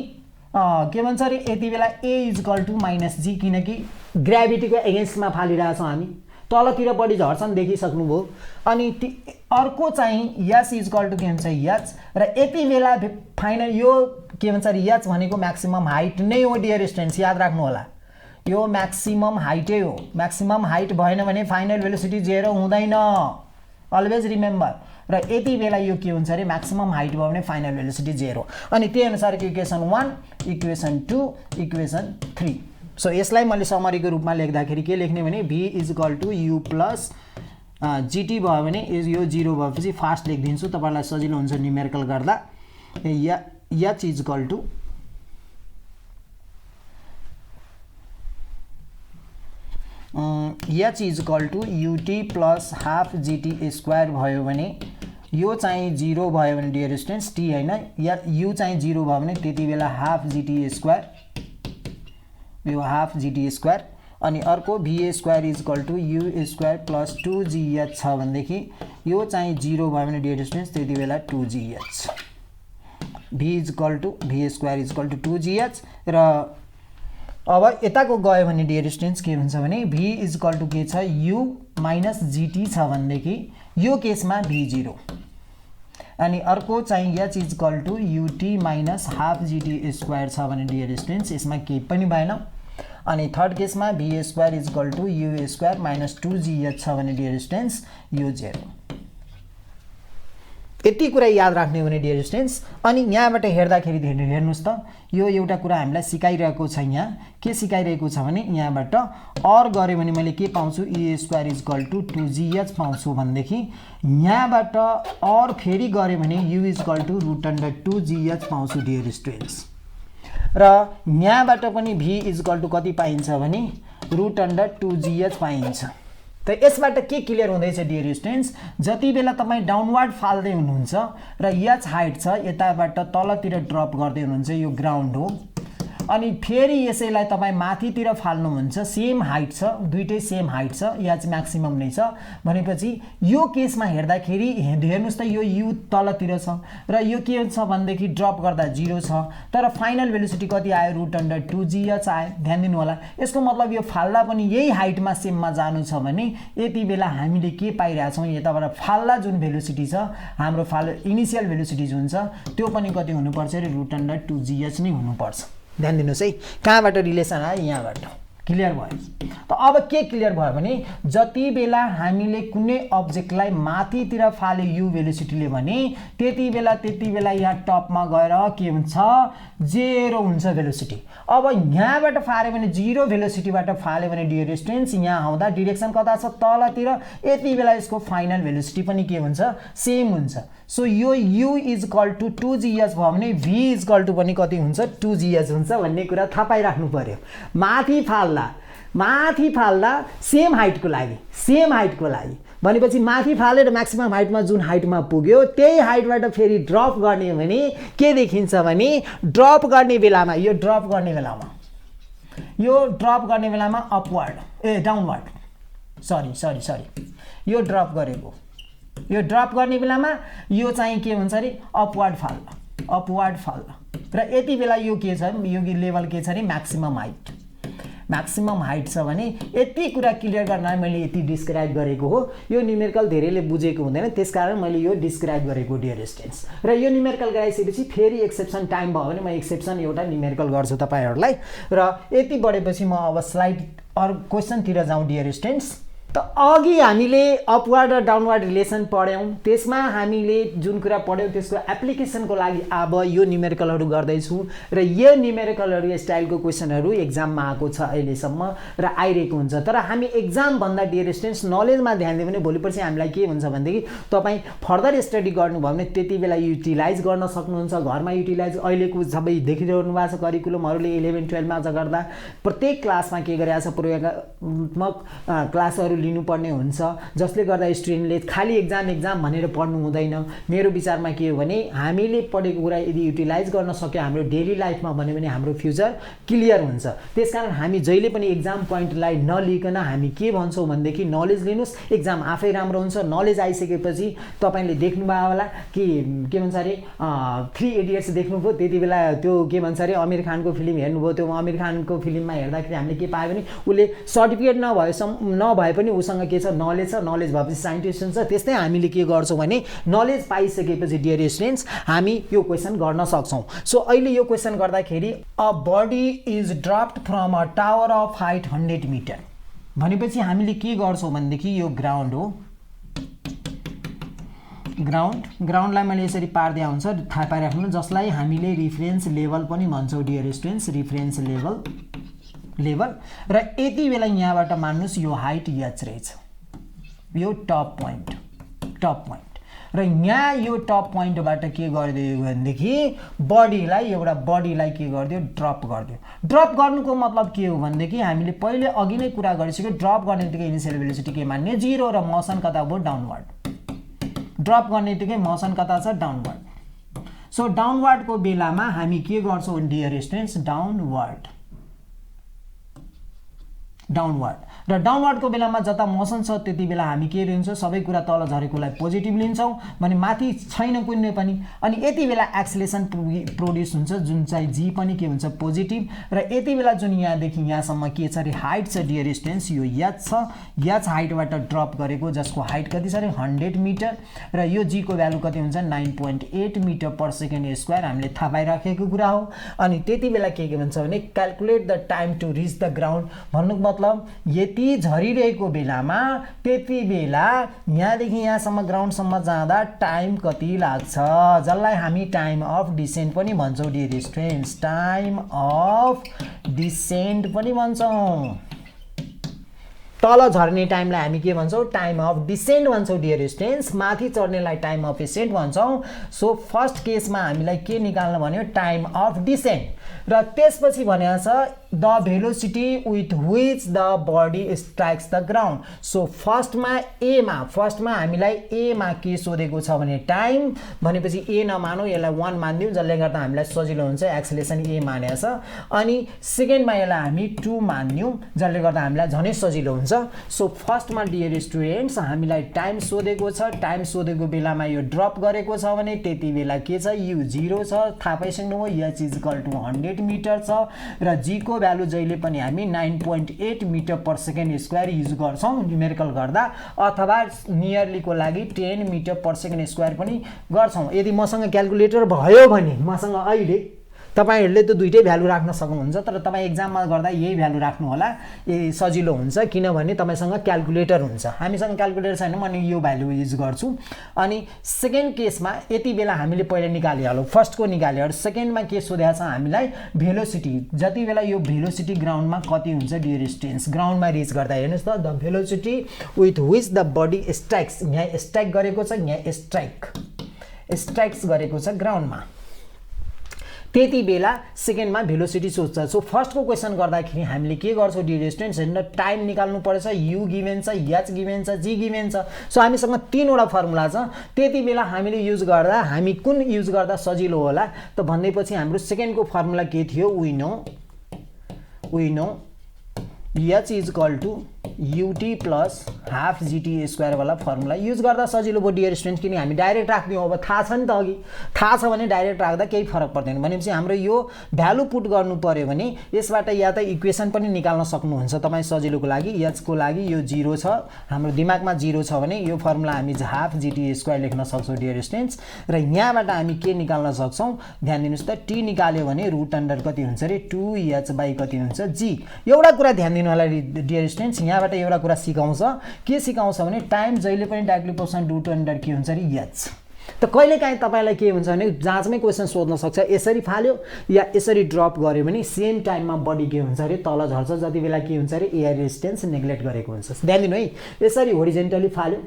Speaker 1: के भन्छ रे यति बेला a is equal to minus g किनकि ग्राभिटीको एगेन्स्टमा फालिरहेछौँ हामी तलतिर बढी झर्छन् देखिसक्नुभयो। अनि अर्को चाहिँ s इज इक्वल टु के हुन्छ h र यति बेला फाइनल यो के भन्छ रे h भनेको म्याक्सिमम हाइट नै हो डियर स्टुडेन्ट्स याद राख्नु होला यो म्याक्सिमम हाइटै हो। म्याक्सिमम हाइट भएन भने फाइनल भेलोसिटी 0 हुँदैन अलवेज रिमेम्बर र यति बेला यो के हुन्छ रे म्याक्सिमम हाइट भयो भने फाइनल भेलोसिटी 0 अनि त्यही अनुसारको इक्वेसन 1 इक्वेसन 2 इक्वेसन 3। सो यसलाई मैले समरीको रूपमा लेख्दाखेरि के लेख्ने भने v is equal to u plus gt भयो भने यो 0 भएपछि फास्ट लेखिदिन्छु तपाईलाई सजिलो हुन्छ न्यूमेरिकल गर्दा h is equal to h is equal to ut plus half gt square भयो भने यो चाहिँ 0 भयो भने डियर स्टुडेन्ट्स t हैन या u चाहिँ 0 भयो भने त्यति बेला हाफ gt स्क्वायर यो हाफ gt स्क्वायर अनि अर्को v square is equal to u square plus 2gh छ भनेदेखि यो चाहिँ 0 भयो भने डियर स्टुडेन्ट्स त्यति बेला 2gh v is equal to v square is equal to 2gh र अब यताको गयो भने डियर स्टुडेन्ट्स के हुन्छ भने v इज इक्वल टु के छ u माइनस gt छ भनेदेखि यो केसमा v0 अनि अर्को चाहिँ h is equal to ut minus half gt square छ भने डियर स्टुडेन्ट्स यसमा केही पनि भएन। अनि थर्ड केसमा v square is equal to u square minus 2gh छ भने डियर स्टुडेन्ट्स यो 0। यति कुरा याद राख्ने हुने डियर स्टुडेन्ट्स। अनि यहाँबाट हेर्दाखेरि हेर्नुस् त यो एउटा कुरा हामीलाई सिकाइरहेको छ। यहाँ के सिकाइरहेको छ भने यहाँबाट और गरे भने मैले के पाउँछु e square is equal to 2gh पाउँछु भनेदेखि यहाँबाट और फेरि गरे भने u is equal to √2gh पाउँछु डियर स्टुडेन्ट्स। र यहाँबाट पनि v इज इक्वल टु कति पाइन्छ भने √2gh पाइन्छ। त यसबाट के क्लियर हुँदैछ डियर स्टुडेन्ट्स, जति बेला तपाईँ डाउनवर्ड फाल्दै हुनुहुन्छ र h हाइट छ यताबाट तलतिर ड्रप गर्दै हुनुहुन्छ, यो ग्राउन्ड हो, अनि फेरि यसैलाई तपाईँ माथितिर फाल्नुहुन्छ, सेम हाइट छ, दुईटै सेम हाइट छ, यहाँ चाहिँ म्याक्सिमम नै छ भनेपछि यो केसमा हेर्दाखेरि हेर्नुस् त यो u तलतिर छ र यो के छ भनेदेखि ड्रप गर्दा 0 छ, तर फाइनल भेलोसिटी कति आयो √2gh आयो। ध्यान दिनु होला, यसको मतलब यो फाल्दा पनि यही हाइटमा सेममा जानु छ भने यति बेला हामीले के पाइरहेछौँ, यताबाट फाल्दा जुन भेलोसिटी छ हाम्रो इनिसियल भेलोसिटी जुन छ त्यो पनि कति हुनुपर्छ अरे √2gh नै हुनुपर्छ। ध्यान दिनुहोस् है, कहाँबाट रिलेसन आयो, यहाँबाट। क्लियर भयो। त अब के क्लियर भयो भने जति बेला हामीले कुनै अब्जेक्टलाई माथितिर फाले u भेलोसिटीले भने त्यति बेला यहाँ टपमा गएर के हुन्छ 0 हुन्छ भेलोसिटी। अब यहाँबाट फाल्यो भने 0 भेलोसिटीबाट फाल्यो भने डियर स्टुडेन्ट्स यहाँ आउँदा डिरेक्सन कता छ तलतिर, यति बेला यसको फाइनल भेलोसिटी पनि के हुन्छ सेम हुन्छ। सो यो u is equal to 2gh भयो भने v इज इक्वल टु पनि कति हुन्छ 2gh हुन्छ भन्ने कुरा थाहा पाइराख्नु पर्यो। माथि फाल्दा सेम हाइटको लागि भनेपछि माथि फालेर म्याक्सिमम हाइटमा जुन हाइटमा पुग्यो त्यही हाइटबाट फेरि ड्रप गर्ने भने के देखिन्छ भने ड्रप गर्ने बेलामा यो ड्रप गर्ने बेलामा अपवर्ड डाउनवर्ड सरी यो ड्रप गरेको, यो ड्रप गर्ने बेलामा यो चाहिँ के हुन्छ अरे अपवर्ड फाल्ला र यति बेला यो के छ, यो लेभल के छ अरे म्याक्सिमम हाइट छ भने यति कुरा क्लियर गर्न मैले यति डिस्क्राइब गरेको हो। यो न्युमेरिकल धेरैले बुझेको हुँदैन, त्यसकारण मैले यो डिस्क्राइब गरेको डियर स्टुडेन्ट्स। र यो न्युमेरिकल गराइसकेपछि फेरि एक्सेप्सन टाइम भयो भने म एक्सेप्सन एउटा न्युमेरिकल गर्छु तपाईहरुलाई। र यति बढेपछि म अब स्लाइड अर क्वेशनतिर जाउँ डियर स्टुडेन्ट्स। त अघि हामीले अपवर्ड र डाउनवर्ड रिलेसन पढ्यौं, त्यसमा हामीले जुन कुरा पढ्यौं त्यसको एप्लिकेसनको लागि अब यो न्युमेरिकलहरु गर्दैछु र यो न्युमेरिकलहरु स्टाइलको क्वेशनहरु एक्जाममा आएको छ अहिलेसम्म र आइरहेको हुन्छ। तर हामी एक्जाम भन्दा डियर स्टुडेन्ट्स नलेजमा ध्यान दियो भने भोलिपर्सि हामीलाई के हुन्छ भनेदेखि तपाई फर्दर स्टडी गर्नुभयो भने त्यति बेला युटिलाइज गर्न सक्नुहुन्छ, घरमा युटिलाइज अहिलेको सबै देखिरहनु भएको छ करिकुलमहरुले 11 12 मा गर्दा प्रत्येक क्लासमा के गरिरहेछ प्रयोगात्मक क्लासहरु लिनुपर्ने हुन्छ, जसले गर्दा स्टुडेन्टले खाली एक्जाम भनेर पढ्नु हुँदैन। मेरो विचारमा के हो भने हामीले पढेको कुरा यदि युटिलाइज गर्न सक्यो हाम्रो डेली लाइफमा भने हाम्रो फ्युचर क्लियर हुन्छ। त्यसकारण हामी जहिले पनि एक्जाम पोइन्टलाई नलिकन हामी के भन्छौं भनेदेखि नलेज लिनुस्, एक्जाम आफै राम्रो हुन्छ। नलेज आइसकेपछि तपाईले देख्नुभयो होला कि के भन्छ अरे 3 इडियट्स देख्नुभयो, त्यति बेला त्यो के भन्छ अरे आमिर खानको फिल्म हेर्नुभयो, त्यो आमिर खानको फिल्ममा हेर्दाखेरि हामीले के पायो भने उले सर्टिफिकेट नभए पनि उसँग के छ नलेज छ, नलेज भएपछि साइन्टिस्ट हुन्छ। त्यस्तै हामीले के गर्छौं भने नलेज पाइसकेपछि डियर स्टुडेन्ट्स हामी यो क्वेशन गर्न सक्छौं। सो अहिले यो क्वेशन गर्दाखेरि a body is dropped from a tower of height 100 metre भनेपछि हामीले के गर्छौं भनेदेखि यो ग्राउन्ड हो, ग्राउन्डलाई मैले यसरी पार्दै हुन्छ थाहा पाइराख्नु, जसलाई हामीले रिफरेन्स लेभल पनि भन्छौं डियर स्टुडेन्ट्स, रिफरेन्स लेभल। र यति बेला यहाँबाट मान्नुस् यो हाइट h रहेछ, यो टप पोइन्ट र यहाँ यो टप पोइन्टबाट के गरिदियो भनेदेखि बडीलाई के गरिदियो ड्रप गर्नुको मतलब के हो भनेदेखि हामीले पहिले अघि नै कुरा गरिसक्यो, ड्रप गर्नेबित्तिकै इनिशियल भेलोसिटी के मान्ने 0 र मोसन कता भयो डाउनवर्ड, ड्रप गर्नेबित्तिकै मोसन कता छ डाउनवर्ड। सो डाउनवर्डको बेलामा हामी के गर्छौं डियर स्टुडेन्ट्स, डाउनवर्ड डाउनवर्ड र डाउनवर्डको बेलामा जता मोसन छ त्यति बेला हामी के लिन्छौँ सबै कुरा तल झरेकोलाई पोजिटिभ लिन्छौँ भने माथि छैन कुनै पनि अनि यति बेला एक्सेलेरेसन प्रोड्युस हुन्छ जुन चाहिँ जी पनि के हुन्छ पोजिटिभ र यति बेला जुन यहाँदेखि यहाँसम्म के छ अरे हाइट छ डियर स्टुडेन्ट्स यो एच छ एच हाइटबाट ड्रप गरेको जसको हाइट कति छ अरे 100 मिटर र यो जी को भ्यालु कति हुन्छ 9.8 मिटर पर सेकेन्ड स्क्वायर हामीले थाहा पाइराखेको कुरा हो अनि त्यति बेला के भन्छ भने calculate the time to reach the ground भन्नुको मतलब यति झरिरहेको बेलामा त्यति बेला यहाँदेखि यहाँसम्म ग्राउन्डसम्म जाँदा टाइम कति लाग्छ जसलाई हामी टाइम अफ डिसेन्ट पनि भन्छौँ dear students time of descent पनि भन्छौँ तल झर्ने टाइमलाई हामी के भन्छौँ टाइम अफ डिसेन्ट भन्छौँ डियर स्टुडेन्ट्स माथि चढ्नेलाई टाइम अफ एसेन्ट भन्छौँ सो फर्स्ट केसमा हामीलाई के निकाल्न भन्यो टाइम अफ डिसेन्ट र त्यसपछि भनेको छ the velocity with which the body strikes the ground so फर्स्टमा हामीलाई एमा के सोधेको छ भने टाइम भनेपछि ए नमानौँ यसलाई 1 मानिदिउँ जसले गर्दा हामीलाई सजिलो हुन्छ एक्सेलेरेसन ए मानेको छ अनि सेकेन्डमा यसलाई हामी 2 मानिदिउँ जसले गर्दा हामीलाई झनै सजिलो हुन्छ सो फर्स्टमा डियर स्टुडेन्ट्स हामीलाई टाइम सोधेको छ टाइम सोधेको बेलामा यो ड्रप गरेको छ भने त्यति बेला के छ यु 0 छ थाहा पाइसक्नुभयो H is equal to 100 metre छ र जी को भ्यालु जहिले पनि हामी 9.8 metre per second square use गर्छौँ न्युमेरिकल गर्दा अथवा नियरलीको लागि 10 मिटर पर सेकेन्ड स्क्वायर पनि गर्छौँ यदि मसँग क्याल्कुलेटर भयो भने मसँग अहिले तपाईहरुले त दुईटै भ्यालु राख्न सक्नुहुन्छ तर तपाई एक्जाममा गर्दा यही भ्यालु राख्नु होला यही सजिलो हुन्छ किनभने तपाईसँग क्याल्कुलेटर हुन्छ हामीसँग क्याल्कुलेटर छैन म यो भ्यालु युज गर्छु अनि सेकेन्ड केसमा यति बेला हामीले पहिला निकालिहालौँ फर्स्टको निकालिहालौँ सेकेन्डमा के सोधेको छ हामीलाई भेलोसिटी जति बेला यो भेलोसिटी ग्राउन्डमा कति हुन्छ डियर स्टुडेन्ट्स ग्राउन्डमा रिच गर्दा हेर्नुस् त the velocity with which the body strikes यहाँ स्ट्राइक गरेको छ यहाँ स्ट्राइक्स गरेको छ ग्राउन्डमा त्यति बेला सेकेन्डमा भेलोसिटी सोध्छ सो फर्स्टको क्वेसन गर्दाखेरि हामीले के गर्छौँ डियर स्टुडेन्ट्स हेर्नु टाइम निकाल्नु पर्छ यु गिभेन छ एच गिभेन छ जी गिभेन छ सो हामीसँग तीनवटा फर्मुला छ त्यति बेला हामीले युज गर्दा हामी कुन युज गर्दा सजिलो होला त भन्दैपछि हाम्रो सेकेन्डको फर्मुला के थियो we know h is equal to u t plus half g t square वाला फर्मुला युज गर्दा सजिलो भयो डियर स्टुडेन्ट्स किन हामी डाइरेक्ट राख्दियौँ अब थाहा छ नि त अघि थाहा छ भने डाइरेक्ट राख्दा केही फरक पर्दैन भनेपछि हाम्रो यो भ्यालु पुट गर्नु पर्यो भने यसबाट या त इक्वेसन पनि निकाल्न सक्नुहुन्छ तपाईँ सजिलोको लागि एच को लागि यो 0 छ हाम्रो दिमागमा 0 छ भने यो फर्मुला हामी हाफ जीटी स्क्वायर लेख्न सक्छौँ डियर स्टुडेन्ट्स र यहाँबाट हामी के निकाल्न सक्छौँ ध्यान दिनुस् त टी निकाल्यो भने रुट अन्डर कति हुन्छ रे 2h बाइ कति हुन्छ जी एउटा कुरा ध्यान दिनु होला डियर स्टुडेन्ट्स यहाँबाट एउटा कुरा सिकाउँछ के सिकाउँछ भने टाइम जहिले पनि डाइरेक्टली पर्सन रुट अन्डर के हुन्छ रे एच त कहिलेकाहीँ तपाईलाई के हुन्छ भने जाँचमै क्वेसन सोध्न सक्छ यसरी फाल्यो या यसरी ड्रप गर्यो भने सेम टाइममा बडी के हुन्छ रे तल झर्छ जति बेला के हुन्छ रे एयर रेजिस्टेन्स नेग्लेक्ट गरेको हुन्छ ध्यान दिनु है यसरी होरिजेन्टली फाल्यो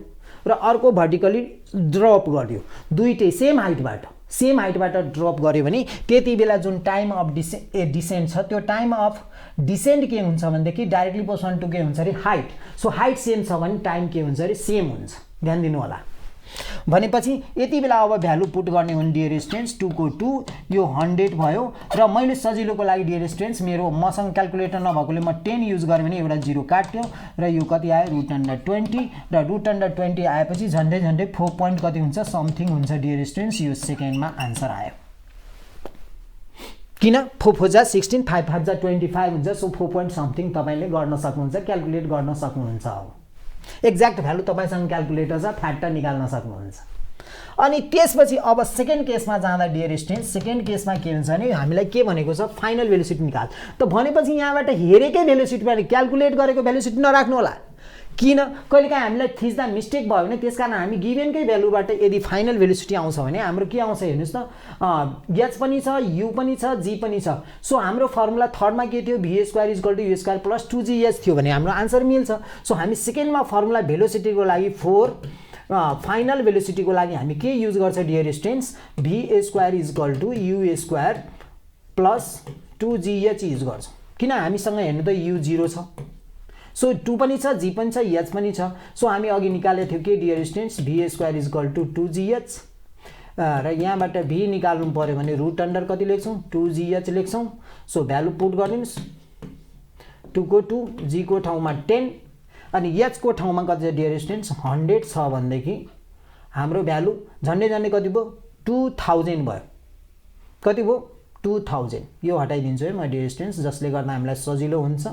Speaker 1: र अर्को भर्टिकली ड्रप गर्यो दुईटै सेम हाइटबाट ड्रप गर्यो भने त्यति बेला जुन टाइम अफ डिसेन्ट छ त्यो टाइम अफ डिसेन्ट के हुन्छ भनेदेखि डाइरेक्टली पोर्सन टु के हुन्छ रे हाइट सो हाइट सेम छ भने टाइम के हुन्छ रे सेम हुन्छ ध्यान दिनु होला भनेपछि यति बेला अब भ्यालु पुट गर्ने हो डियर स्टुडेन्ट्स 2 को 2 यो 100 भयो र मैले सजिलोको लागि डियर स्टुडेन्ट्स मेरो मसँग क्याल्कुलेटर नभएकोले म 10 युज गरेँ भने एउटा 0 काट्यो र यो कति आयो रुट अन्डर 20 र रुट अन्डर 20 आएपछि झन्डै 4 पोइन्ट कति हुन्छ समथिङ हुन्छ डियर स्टुडेन्ट्स यो सेकेन्डमा आन्सर आयो किन 4 4 जा 16 5 5 जा 25 हुन्छ सो 4 पोइन्ट समथिङ तपाईले गर्न सक्नुहुन्छ क्याल्कुलेट गर्न सक्नुहुन्छ अब एक्ज्याक्ट भ्यालु तपाईसँग क्याल्कुलेटर छ फ्याक्ट निकाल्न सक्नुहुन्छ अनि त्यसपछि अब सेकेन्ड केसमा जाँदा डियर स्टुडेन्ट्स सेकेन्ड केसमा के हुन्छ भने हामीलाई के भनेको छ फाइनल भेलोसिटी निकाल त भनेपछि यहाँबाट हेरेकै भेलोसिटीबाट क्याल्कुलेट गरेको भेलोसिटी नराख्नु होला किन कहिलेकाहीँ हामीलाई थिच्दा मिस्टेक भयो भने त्यसकारण हामी गिभेनकै भ्यालुबाट यदि फाइनल भेलोसिटी आउँछ भने हाम्रो के आउँछ हेर्नुस् त एच पनि छ यु पनि छ जी पनि छ सो हाम्रो फर्मुला थर्डमा के थियो V square equal to you square plus 2gh थियो भने हाम्रो आन्सर मिल्छ सो हामी सेकेन्डमा फर्मुला भेलोसिटीको लागि 4 फाइनल भेलोसिटीको लागि हामी के युज गर्छ dear students v square equal to you square plus 2gh use गर्छ किन हामीसँग हेर्नु त यु 0 छ सो 2 पनि छ जी पनि छ एच पनि छ सो हामी अघि निकालेको थियो के dear students v square equal to 2gh र यहाँबाट भी निकाल्नु पर्यो भने रुट अन्डर कति लेख्छौँ 2gh लेख्छौँ सो भ्यालु पुट गरिदिनुस् 2 को 2, g को ठाउँमा 10 अनि h को ठाउँमा कति छ डियर स्टुडेन्ट्स 100 छ भनेदेखि हाम्रो भ्यालु झन्डै झन्डै कति भयो 2000 भयो। कति भयो 2000। यो हटाइदिन्छु है म डियर स्टुडेन्ट्स, जसले गर्दा हामीलाई सजिलो हुन्छ।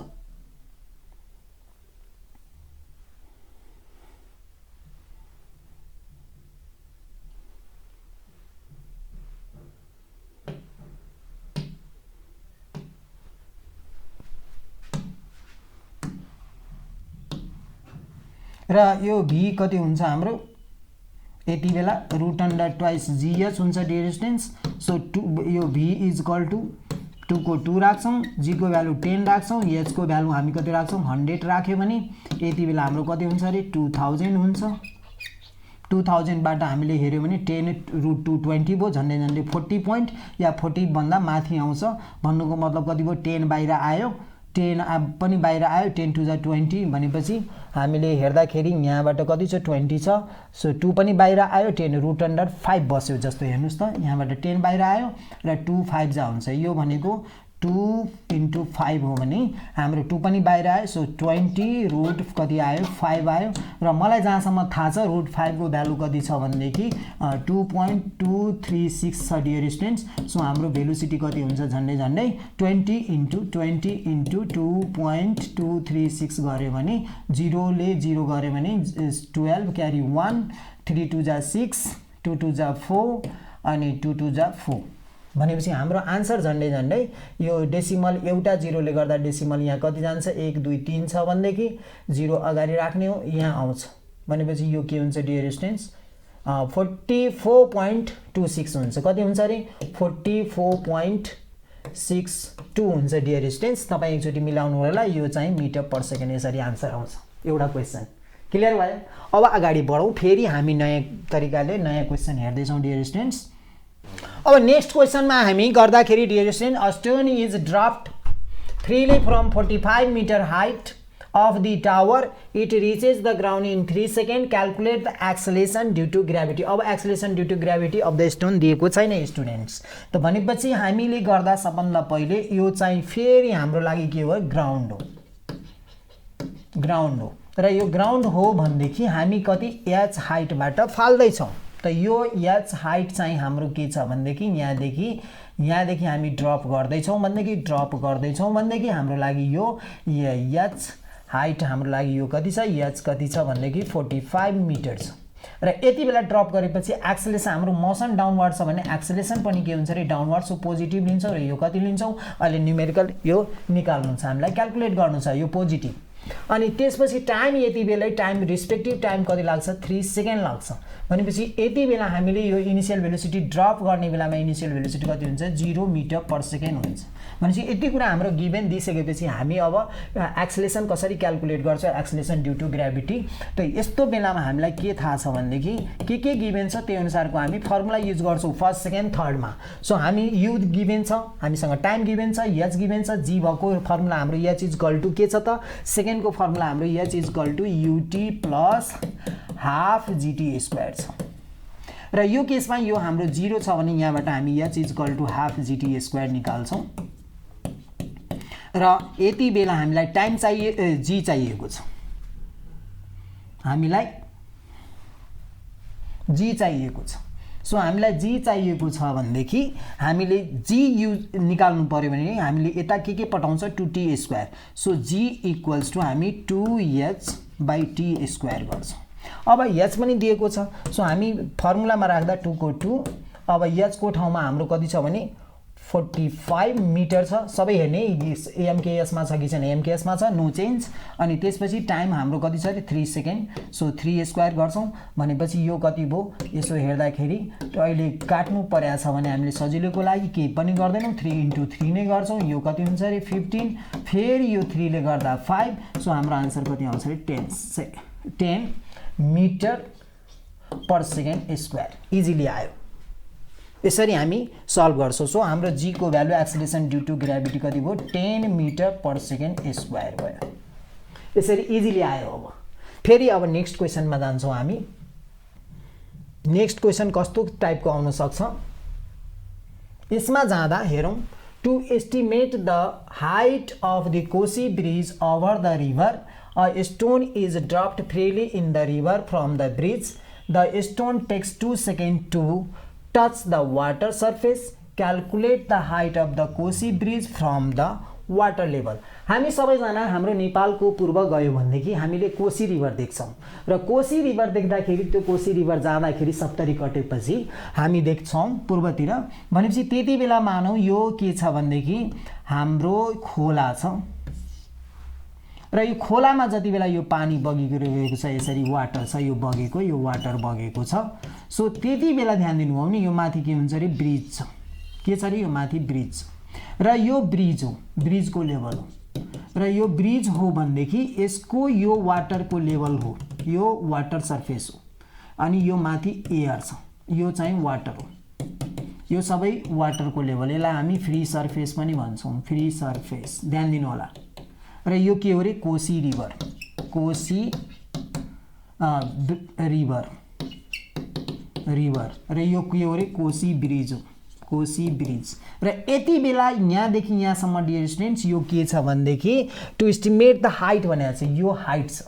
Speaker 1: र यो v कति हुन्छ हाम्रो यति बेला रुट अन्डर ट्वाइस जीएच हुन्छ डियर स्टुडेन्ट्स। सो यो v इज इक्वल टु 2 को 2 राख्छौँ, g को भ्यालु 10 राख्छौँ, h को भ्यालु हामी कति राख्छौँ 100 राख्यो भने यति बेला हाम्रो कति हुन्छ अरे 2000 हुन्छ। 2000 बाट हामीले हेर्यो भने 10 रुट 220 भयो, झन्डै झन्डै 40 पोइन्ट या 40 भन्दा माथि आउँछ। भन्नुको मतलब कति भयो 10 बाहिर आयो, 10 पनि बाहिर आयो, 10 टु जा 20 भनेपछि हामीले हेर्दाखेरि यहाँबाट कति छ 20 छ। सो 2 पनि बाहिर आयो, 10 रुट अन्डर 5 बस्यो जस्तो हेर्नुस् त, यहाँबाट 10 बाहिर आयो र 2 5 जा हुन्छ। यो भनेको 2 × 5 हो भने हाम्रो 2 पनि बाहिर आयो। सो 20 रुट कति आयो 5 आयो र मलाई जहाँसम्म थाहा छ रुट 5 को भ्यालु कति छ भनेदेखि 2.236 छ डियर स्टुडेन्ट्स। सो हाम्रो भेलोसिटी कति हुन्छ झन्डै झन्डै 20 × 20 × 2.236 गऱ्यो भने 0 ले 0 गऱ्यो भने 12 क्यारी 1, 3 2 जा 6, 2 2 जा 4 अनि 2 2 जा 4 भनेपछि हाम्रो आन्सर झन्डै झन्डै यो डेसिमल एउटा 0 ले गर्दा डेसिमल यहाँ कति जान्छ 1 2 3 छ भनेदेखि 0 अगाडि राख्ने हो, यहाँ आउँछ भनेपछि यो के हुन्छ डियर स्टुडेन्ट्स 44.26 हुन्छ। कति हुन्छ अरे 44.62 हुन्छ डियर स्टुडेन्ट्स। तपाईँ एकचोटि मिलाउनु होला, यो चाहिँ मिटर पर सेकेन्ड यसरी आन्सर आउँछ। एउटा क्वेसन क्लियर भयो। अब अगाडि बढौँ, फेरि हामी नयाँ तरिकाले नयाँ क्वेसन हेर्दैछौँ डियर स्टुडेन्ट्स। अब नेक्स्ट क्वेसनमा हामी गर्दाखेरि dear student a stone is dropped freely from 45 metre height of the tower, it reaches the ground in 3 seconds. Calculate the acceleration due to gravity. अब acceleration due to gravity of the stone दिएको छैन स्टुडेन्ट्स। त भनेपछि हामीले गर्दा सबभन्दा पहिले यो चाहिँ फेरि हाम्रो लागि के हो ग्राउन्ड हो, ग्राउन्ड हो र यो ग्राउन्ड हो भनेदेखि हामी कति h हाइटबाट फाल्दै छौं। त यो h हाइट चाहिँ हाम्रो के छ भनेदेखि यहाँदेखि हामी ड्रप गर्दै छौं भनेदेखि हाम्रो लागि यो h हाइट हाम्रो लागि यो कति छ h कति छ भनेदेखि 45 मिटर छ। र यति बेला ड्रप गरेपछि एक्सेलेरेसन हाम्रो मोसन डाउनवर्ड छ भने एक्सेलेरेसन पनि के हुन्छ रे डाउनवर्ड। सो पोजिटिभ लिन्छौं र यो कति लिन्छौं अहिले न्यूमेरिकल यो निकाल्नु छ, हामीलाई क्याल्कुलेट गर्नु छ यो पोजिटिभ। अनि त्यसपछि टाइम यति बेला टाइम रिस्पेक्टिभ टाइम कति लाग्छ 3 सेकेन्ड लाग्छ भनेपछि यति बेला हामीले यो इनिशियल भेलोसिटी ड्रप गर्ने बेलामा इनिशियल भेलोसिटी कति हुन्छ 0 मिटर पर सेकेन्ड हुन्छ। भनेपछि यति कुरा हाम्रो गिभन दिइसकेपछि हामी अब एक्सेलेरेसन कसरी क्याल्कुलेट गर्छ एक्सेलेरेसन ड्यू टु ग्राभिटी। त यस्तो बेलामा हामीलाई के थाहा छ भनेदेखि के गिभन छ त्यही अनुसारको हामी फर्मुला युज गर्छौं फर्स्ट सेकेन्ड थर्डमा। सो हामी यु गिभन छ, हामीसँग टाइम गिभन छ, h गिभन छ, g भएको फर्मुला हाम्रो h इज इक्वल टु के छ त सेकेन्ड को फर्मुला हाम्रो h is equal to ut plus half gt square छ। र यो केसमा यो हाम्रो 0 छ भने यहाँबाट हामी h is equal to half gt square निकाल्छौं र यति बेला हामीलाई टाइम चाहिए g चाहिएको छ, हामीलाई g चाहिएको छ। सो हामीलाई g चाहिएको छ भनेदेखि हामीले g निकाल्नु पर्यो भने हामीले यता के पठाउँछ 2t square. So g equals to हामी 2h बाइ t स्क्वायर गर्छौं। अब h पनि दिएको छ, सो हामी फर्मुलामा राख्दा 2 को 2 अब h को ठाउँमा हाम्रो कति छ भने 45 मिटर छ। सबै हेर्ने एमकेएस मा छ कि छैन, एमकेएस मा छ, नो चेन्ज। अनि त्यसपछि टाइम हाम्रो कति छ 3 सेकेन्ड। सो 3 स्क्वायर गर्छौं भनेपछि यो कति भो यसो हेर्दाखेरि अहिले काट्नु पर्या छ भने हामीले सजिलोको लागि के पनि गर्दैनौं 3 * 3 नै गर्छौं। यो कति हुन्छ रे 15 फेरि यो 3 ले गर्दा 5। सो हाम्रो आन्सर कति आउँछ रे 10 metre per second square easily आयो। यसरी हामी सल्भ गर्छौं। सो हाम्रो g को value acceleration due to gravity कति भयो 10 मिटर पर सेकेन्ड स्क्वायर भयो। यसरी इजिली आयो। अब फेरि अब नेक्स्ट क्वेशनमा जान्छौं हामी। नेक्स्ट क्वेशन कस्तो टाइपको आउन सक्छ यसमा जाँदा हेरौं To estimate the height of the Kosi bridge over the river, a stone is dropped freely in the river from the bridge. The stone takes 2 seconds to touch the water surface. Calculate the height of the Kosi bridge from the water level. हामी सबैजना हाम्रो नेपालको पूर्व गयो भनेदेखि हामीले कोसी रिभर देख्छौँ र कोसी रिभर देख्दाखेरि त्यो कोसी रिभर जाँदाखेरि सप्तरी कटेपछि हामी देख्छौँ पूर्वतिर भनेपछि त्यति बेला मानौ यो के छ भनेदेखि हाम्रो खोला छ र यो खोलामा जति बेला यो पानी बगिरहेको छ यसरी वाटर छ यो बगेको यो वाटर बगेको छ सो त्यति बेला ध्यान दिनु हो नि यो माथि के हुन्छ रे ब्रिज छ के छ रे यो माथि ब्रिज र यो ब्रिज हो ब्रिजको लेभल हो र यो ब्रिज हो भनेदेखि यसको यो वाटरको लेभल हो यो वाटर सर्फेस हो अनि यो माथि एयर छ यो चाहिँ वाटर हो यो सबै वाटरको लेभल यसलाई हामी फ्री सर्फेस पनि भन्छौँ फ्री सर्फेस ध्यान दिनु होला र यो के हो रे कोसी रिभर कोसी रिभर र यो के हो रे कोसी ब्रिज हो कोसी ब्रिज र यति बेला यहाँदेखि यहाँसम्म डियर स्टुडेन्ट्स यो के छ भनेदेखि टु एस्टिमेट द हाइट भनेको छ यो हाइट छ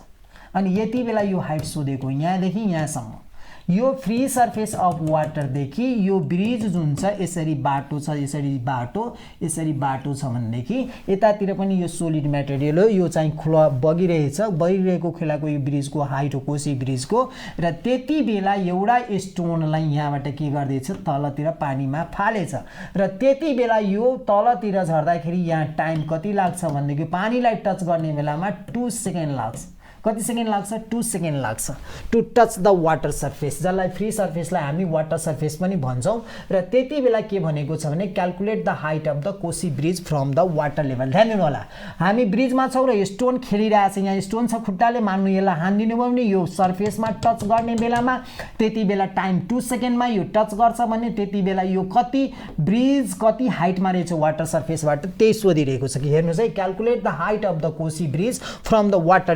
Speaker 1: अनि यति बेला यो हाइट सोधेको यहाँदेखि यहाँसम्म यो फ्री सर्फेस अफ वाटरदेखि यो ब्रिज जुन छ यसरी बाटो छ यसरी बाटो छ भनेदेखि यतातिर पनि यो सोलिड मेटेरियल हो यो चाहिँ खोला बगिरहेको खोलाको यो ब्रिजको हाइट हो कोसी ब्रिजको र त्यति बेला एउटा स्टोनलाई यहाँबाट के गर्दैछ तलतिर पानीमा फालेछ र त्यति बेला यो तलतिर झर्दाखेरि यहाँ टाइम कति लाग्छ भनेदेखि पानीलाई टच गर्ने बेलामा 2 सेकेन्ड लाग्छ कति सेकेन्ड लाग्छ 2 सेकेन्ड लाग्छ to touch the water surface जसलाई फ्री सर्फेसलाई हामी वाटर सर्फेस पनि भन्छौँ र त्यति बेला के भनेको छ भने calculate the height of the Koshi bridge from the water level ध्यान दिनु होला हामी ब्रिजमा छौँ र स्टोन खेलिरहेछ यहाँ स्टोन छ खुट्टाले मान्नु यसलाई हान्दिनु भयो भने यो सर्फेसमा टच गर्ने बेलामा त्यति बेला टाइम 2 सेकेन्डमा यो टच गर्छ भने त्यति बेला यो कति ब्रिज कति हाइटमा रहेछ वाटर सर्फेसबाट त्यही सोधिरहेको छ कि हेर्नुहोस् है calculate the height of the Koshi bridge from the water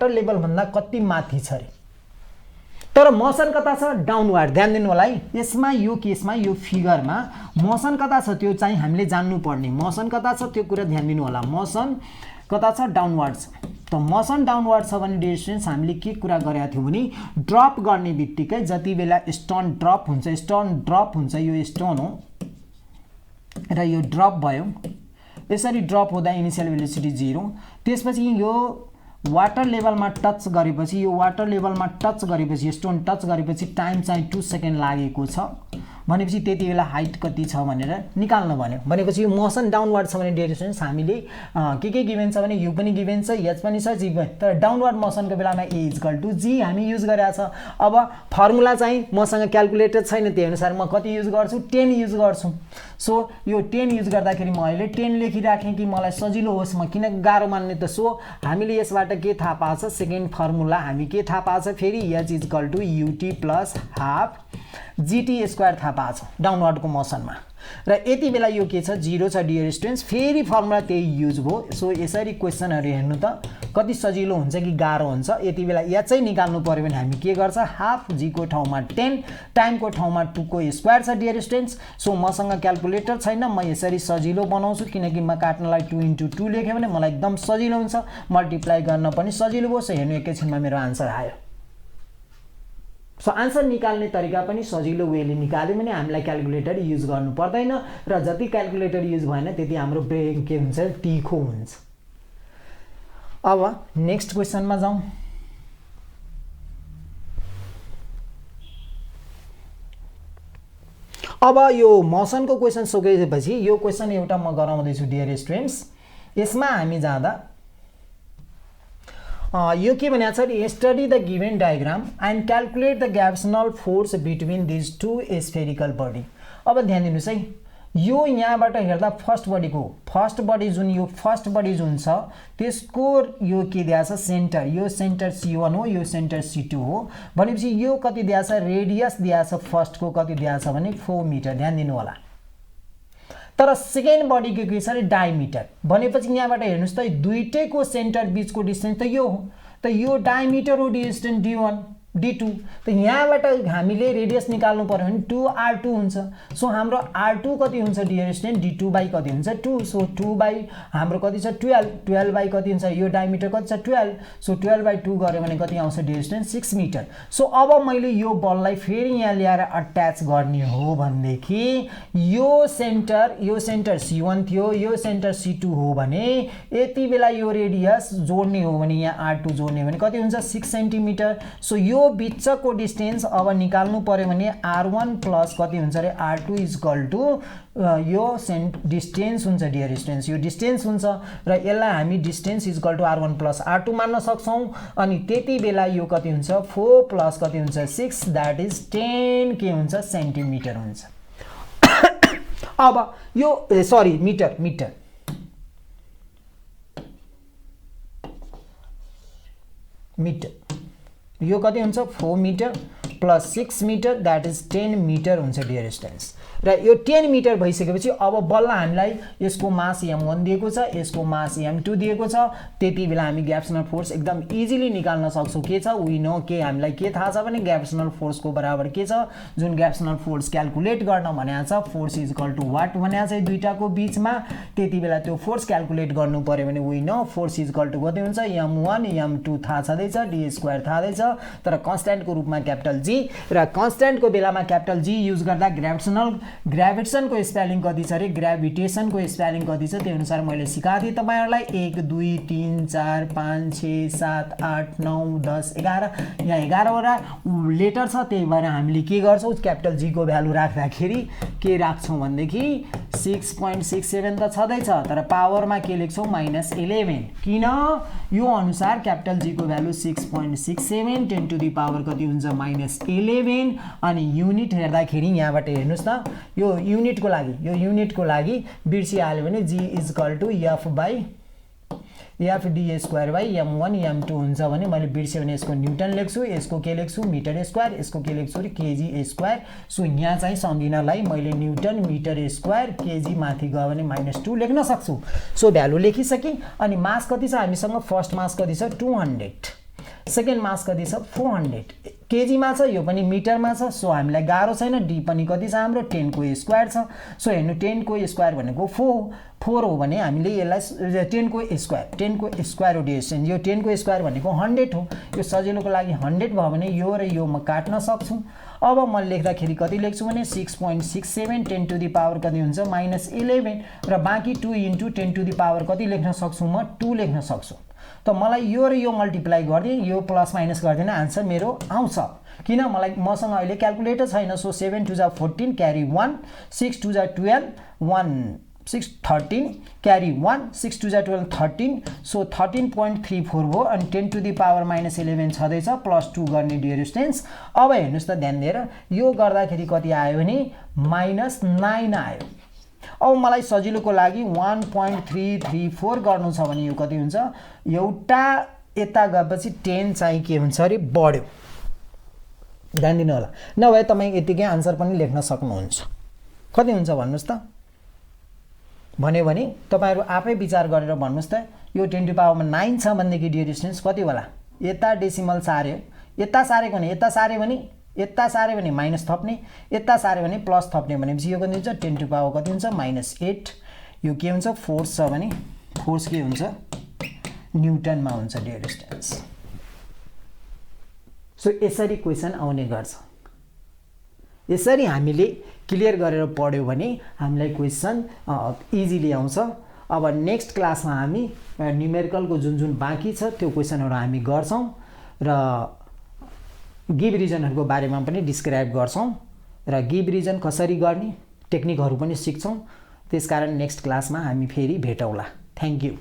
Speaker 1: level भन्दा कति माथि छ रे तर मोसन कता छ डाउनवार्ड ध्यान दिनु होला है यसमा यो केसमा यो फिगरमा मोसन कता छ त्यो चाहिँ हामीले जान्नु पर्ने मोसन कता छ त्यो कुरा ध्यान दिनु होला मोसन कता छ डाउनवार्ड छ त मोसन डाउनवार्ड छ भने डियर स्टुडेन्ट्स हामीले के कुरा गरेका थियौँ भने ड्रप गर्ने बित्तिकै जति बेला स्टोन ड्रप हुन्छ यो स्टोन हो र यो ड्रप भयो यसरी ड्रप हुँदा इनिशियल भेलोसिटी 0 त्यसपछि यो वाटर लेभलमा टच गरेपछि स्टोन टच गरेपछि टाइम चाहिँ 2 सेकेन्ड लागेको छ भनेपछि त्यति बेला हाइट कति छ भनेर निकाल्न भन्यो भनेपछि यो मोसन डाउनवार्ड छ भने डियर स्टुडेन्ट्स हामीले के गिभन छ भने यु पनि गिभन छ एच पनि छ जी पनि तर डाउनवार्ड मोसनको बेलामा ए इक्वल टु जी हामी युज गरेका छ अब फर्मुला चाहिँ मसँग क्याल्कुलेटर छैन त्यही अनुसार म कति युज गर्छु 10 युज गर्छु सो यो 10 युज गर्दाखेरि म अहिले 10 लेखिराखेँ कि मलाई सजिलो होस् म किन गाह्रो मान्ने त सो हामीले यसबाट के थाहा पाछ सेकेन्ड फर्मुला हामी के थाहा पाछ फेरि h equal to u t plus half g t square थाहा पाछ डाउनवार्डको मोसनमा र यति बेला यो के छ 0 छ डियर स्टुडेन्ट्स फेरि फर्मुला त्यही युज भयो सो यसरी क्वेसनहरु हेर्नु त कति सजिलो हुन्छ कि गाह्रो हुन्छ यति बेला या चाहिँ निकाल्नु पर्यो भने हामी के गर्छ हाफ जी को ठाउँमा 10 टाइमको ठाउँमा 2 को स्क्वायर छ डियर स्टुडेन्ट्स सो मसँग क्याल्कुलेटर छैन म यसरी सजिलो बनाउँछु किनकि म काट्नलाई 2 into 2 लेखे भने मलाई एकदम सजिलो हुन्छ मल्टिप्लाई गर्न पनि सजिलो भयो सो हेर्नु एकैछिनमा मेरो आन्सर आयो सो आन्सर निकाल्ने तरिका पनि सजिलो वेले निकाल्यो भने हामीलाई क्याल्कुलेटर युज गर्नु पर्दैन र जति क्याल्कुलेटर युज भएन त्यति हाम्रो ब्रेन के हुन्छ तीखो हुन्छ अब नेक्स्ट क्वेशनमा जाउँ अब यो मोसनको क्वेशन सकेपछि यो क्वेशन एउटा म गराउँदै छु डियर स्टुडेन्ट्स यसमा हामी जाँदा यो के भनेको छ नि study the given diagram and calculate the gravitational force between this two spherical body अब ध्यान दिनुस् है यो यहाँबाट हेर्दा फर्स्ट बडी जुन छ त्यसको यो के दिया छ सेन्टर यो सेन्टर C1 हो यो सेन्टर C2 हो भनेपछि यो कति दिया छ रेडियस दिया छ फर्स्ट को कति दिया छ भने 4 मिटर ध्यान दिनु होला तर सेकेन्ड बडी के छ रे डायमिटर भनेपछि यहाँबाट हेर्नुस् त दुईटैको सेन्टर बीचको डिस्टेन्स त यो हो त यो डायमिटर हो डिस्टेन्स D1 d2 त यहाँबाट हामीले रेडियस निकाल्नु पर्यो भने 2r2 हुन्छ सो हाम्रो r2 कति हुन्छ डियर स्टुडेन्ट d2 बाइ कति हुन्छ 2 सो 2 बाइ हाम्रो कति छ 12 बाइ कति हुन्छ यो डायमिटर कति छ 12 सो 12 बाइ 2 गर्यो भने कति आउँछ डियर स्टुडेन्ट 6 मिटर सो अब मैले यो बललाई फेरि यहाँ ल्याएर अट्याच गर्ने हो भनेदेखि यो सेन्टर C1 थियो यो सेन्टर C2 हो भने यति बेला यो रेडियस जोड्ने हो भने यहाँ r2 जोड्ने भने कति हुन्छ 6 सेन्टिमिटर सो यो बीचको डिस्टेन्स अब निकाल्नु पर्यो भने r1 प्लस कति हुन्छ रे r2 इक्वल टु यो डिस्टेन्स हुन्छ डियर स्टुडेन्ट्स यो डिस्टेन्स हुन्छ र यसलाई हामी distance equal to r1 plus r2 मान्न सक्छौं अनि त्यति बेला यो कति हुन्छ 4 प्लस कति हुन्छ 6 दैट इज 10 के हुन्छ सेन्टिमिटर हुन्छ अब यो सरी मिटर यो कति हुन्छ 4 metre plus 6 metre that is 10 metre हुन्छ डियर स्टुडेन्ट्स र यो 10 मिटर भइसकेपछि अब बल्ल हामीलाई यसको मास m1 दिएको छ यसको मास m2 दिएको छ त्यति बेला हामी ग्राभिटेसनल फोर्स एकदम इजिली निकाल्न सक्छौं के छ वी नो के हामीलाई के थाहा छ भने ग्राभिटेसनल फोर्स को बराबर के छ जुन ग्राभिटेसनल फोर्स क्याल्कुलेट गर्न भनेको छ force is equal to what भनेको छ दुईटाको बीचमा त्यति बेला त्यो फोर्स क्याल्कुलेट गर्नु पर्यो भने we know force is equal to कति हुन्छ m1 m2 थाहा छदैछ d2 थाहा दैछ तर कन्स्ट्यान्ट को रूपमा क्यापिटल G र कन्स्ट्यान्ट को बेलामा क्यापिटल G युज गर्दा ग्राभिटेसन को स्पेलिङ कति छ रे ग्राभिटेसन को स्पेलिङ कति छ त्यही अनुसार मैले सिकाथे तपाईहरुलाई 1 2 3 4 5 6 7 8 9 10 11 यहाँ 11 वटा लेटर छ त्यही भएर हामीले के गर्छौं क्यापिटल G को भ्यालु राख्दाखेरि के राख्छौं भन्देखि 6.67 त छदै छ तर पावरमा के लेख्छौं -11 किन यो अनुसार क्यापिटल G को भ्यालु 6.67 10 टु द पावर कति हुन्छ -11 अनि युनिट हेर्दाखेरि यहाँबाट हेर्नुस् त यो युनिट को लागि बिर्सिहाल्यो भने G is equal to F by F d² by m1 m2 हुन्छ भने मैले बिर्से भने यसको न्यूटन लेख्छु यसको के लेख्छु मिटर स्क्वायर यसको के लेख्छु रे केजी स्क्वायर सो यहाँ चाहिँ सम्झिनलाई मैले न्यूटन मिटर स्क्वायर केजी माथि गयो भने -2 लेख्न सक्छु सो भ्यालु लेखिसके अनि मास कति छ हामीसँग फर्स्ट मास कति छ 200 सेकेन्ड मास कति छ 400 केजी मा छ यो पनि मिटर मा छ सो हामीलाई गाह्रो छैन डी पनि कति छ हाम्रो 10 को स्क्वायर छ सो हेर्नु 10 को स्क्वायर भनेको 4 हो भने हामीले यसलाई 10 को स्क्वायर हो डिस्टेन्स यो 10 को स्क्वायर भनेको 100 हो यो सजिलोको लागि 100 भयो भने यो र यो म काट्न सक्छु अब म लेख्दाखेरि कति लेख्छु भने 6.67 10 टु द पावर कति हुन्छ -11 र बाँकी 2 * 10 टु द पावर कति लेख्न सक्छु म 2 लेख्न सक्छु त मलाई यो र यो मल्टिप्लाई गर्दै यो प्लस माइनस गर्दैन आन्सर मेरो आउँछ किन मलाई मसँग अहिले क्याल्कुलेटर छैन सो 7 2 जा 14 क्यारी 1 6 2 जा 12 1 6 13 क्यारी 1 6 2 जा 12 13 सो 13.34 हो अनि 10 टु द पावर -11 छदैछ प्लस 2 गर्ने डियर स्टुडेन्ट्स अब हेर्नुस् त ध्यान दिएर यो गर्दाखेरि कति आयो भने -9 आयो अब मलाई सजिलोको लागि 1.334 गर्नु छ भने यो कति हुन्छ एउटा यता गएपछि 10 चाहिँ के हुन्छ रे बढ्यो ध्यान दिनु होला नभए तपाई यतिकै आन्सर पनि लेख्न सक्नुहुन्छ कति हुन्छ भन्नुस् त भन्यो भने तपाईहरु आफै विचार गरेर भन्नुस् त यो 10 टु पावरमा 9 छ भन्नेकी डियर स्टुडेन्ट्स कति होला यता डेसिमल सार्यो यता सारेको भने यता सार्यो भने माइनस थप्ने यता सार्यो भने प्लस थप्ने भनेपछि यो कति हुन्छ 10 टु पावर कति हुन्छ -8 यो के हुन्छ फोर्स छ भने फोर्स के हुन्छ न्यूटनमा हुन्छ डियर स्टुडेन्ट्स सो यसरी क्वेशन आउने गर्छ यसरी हामीले क्लियर गरेर पढ्यो भने हामीलाई क्वेशन इजिली आउँछ अब नेक्स्ट क्लासमा हामी न्यूमेरिकलको जुन बाँकी छ त्यो क्वेशनहरु हामी गर्छौं र गिभ रिजनहरुको बारेमा पनि डिस्क्राइब गर्छौं र गिभ रिजन कसरी गर्ने टेक्निकहरु पनि सिक्छौं त्यसकारण नेक्स्ट क्लासमा हामी फेरि भेटौँला थ्यांक यू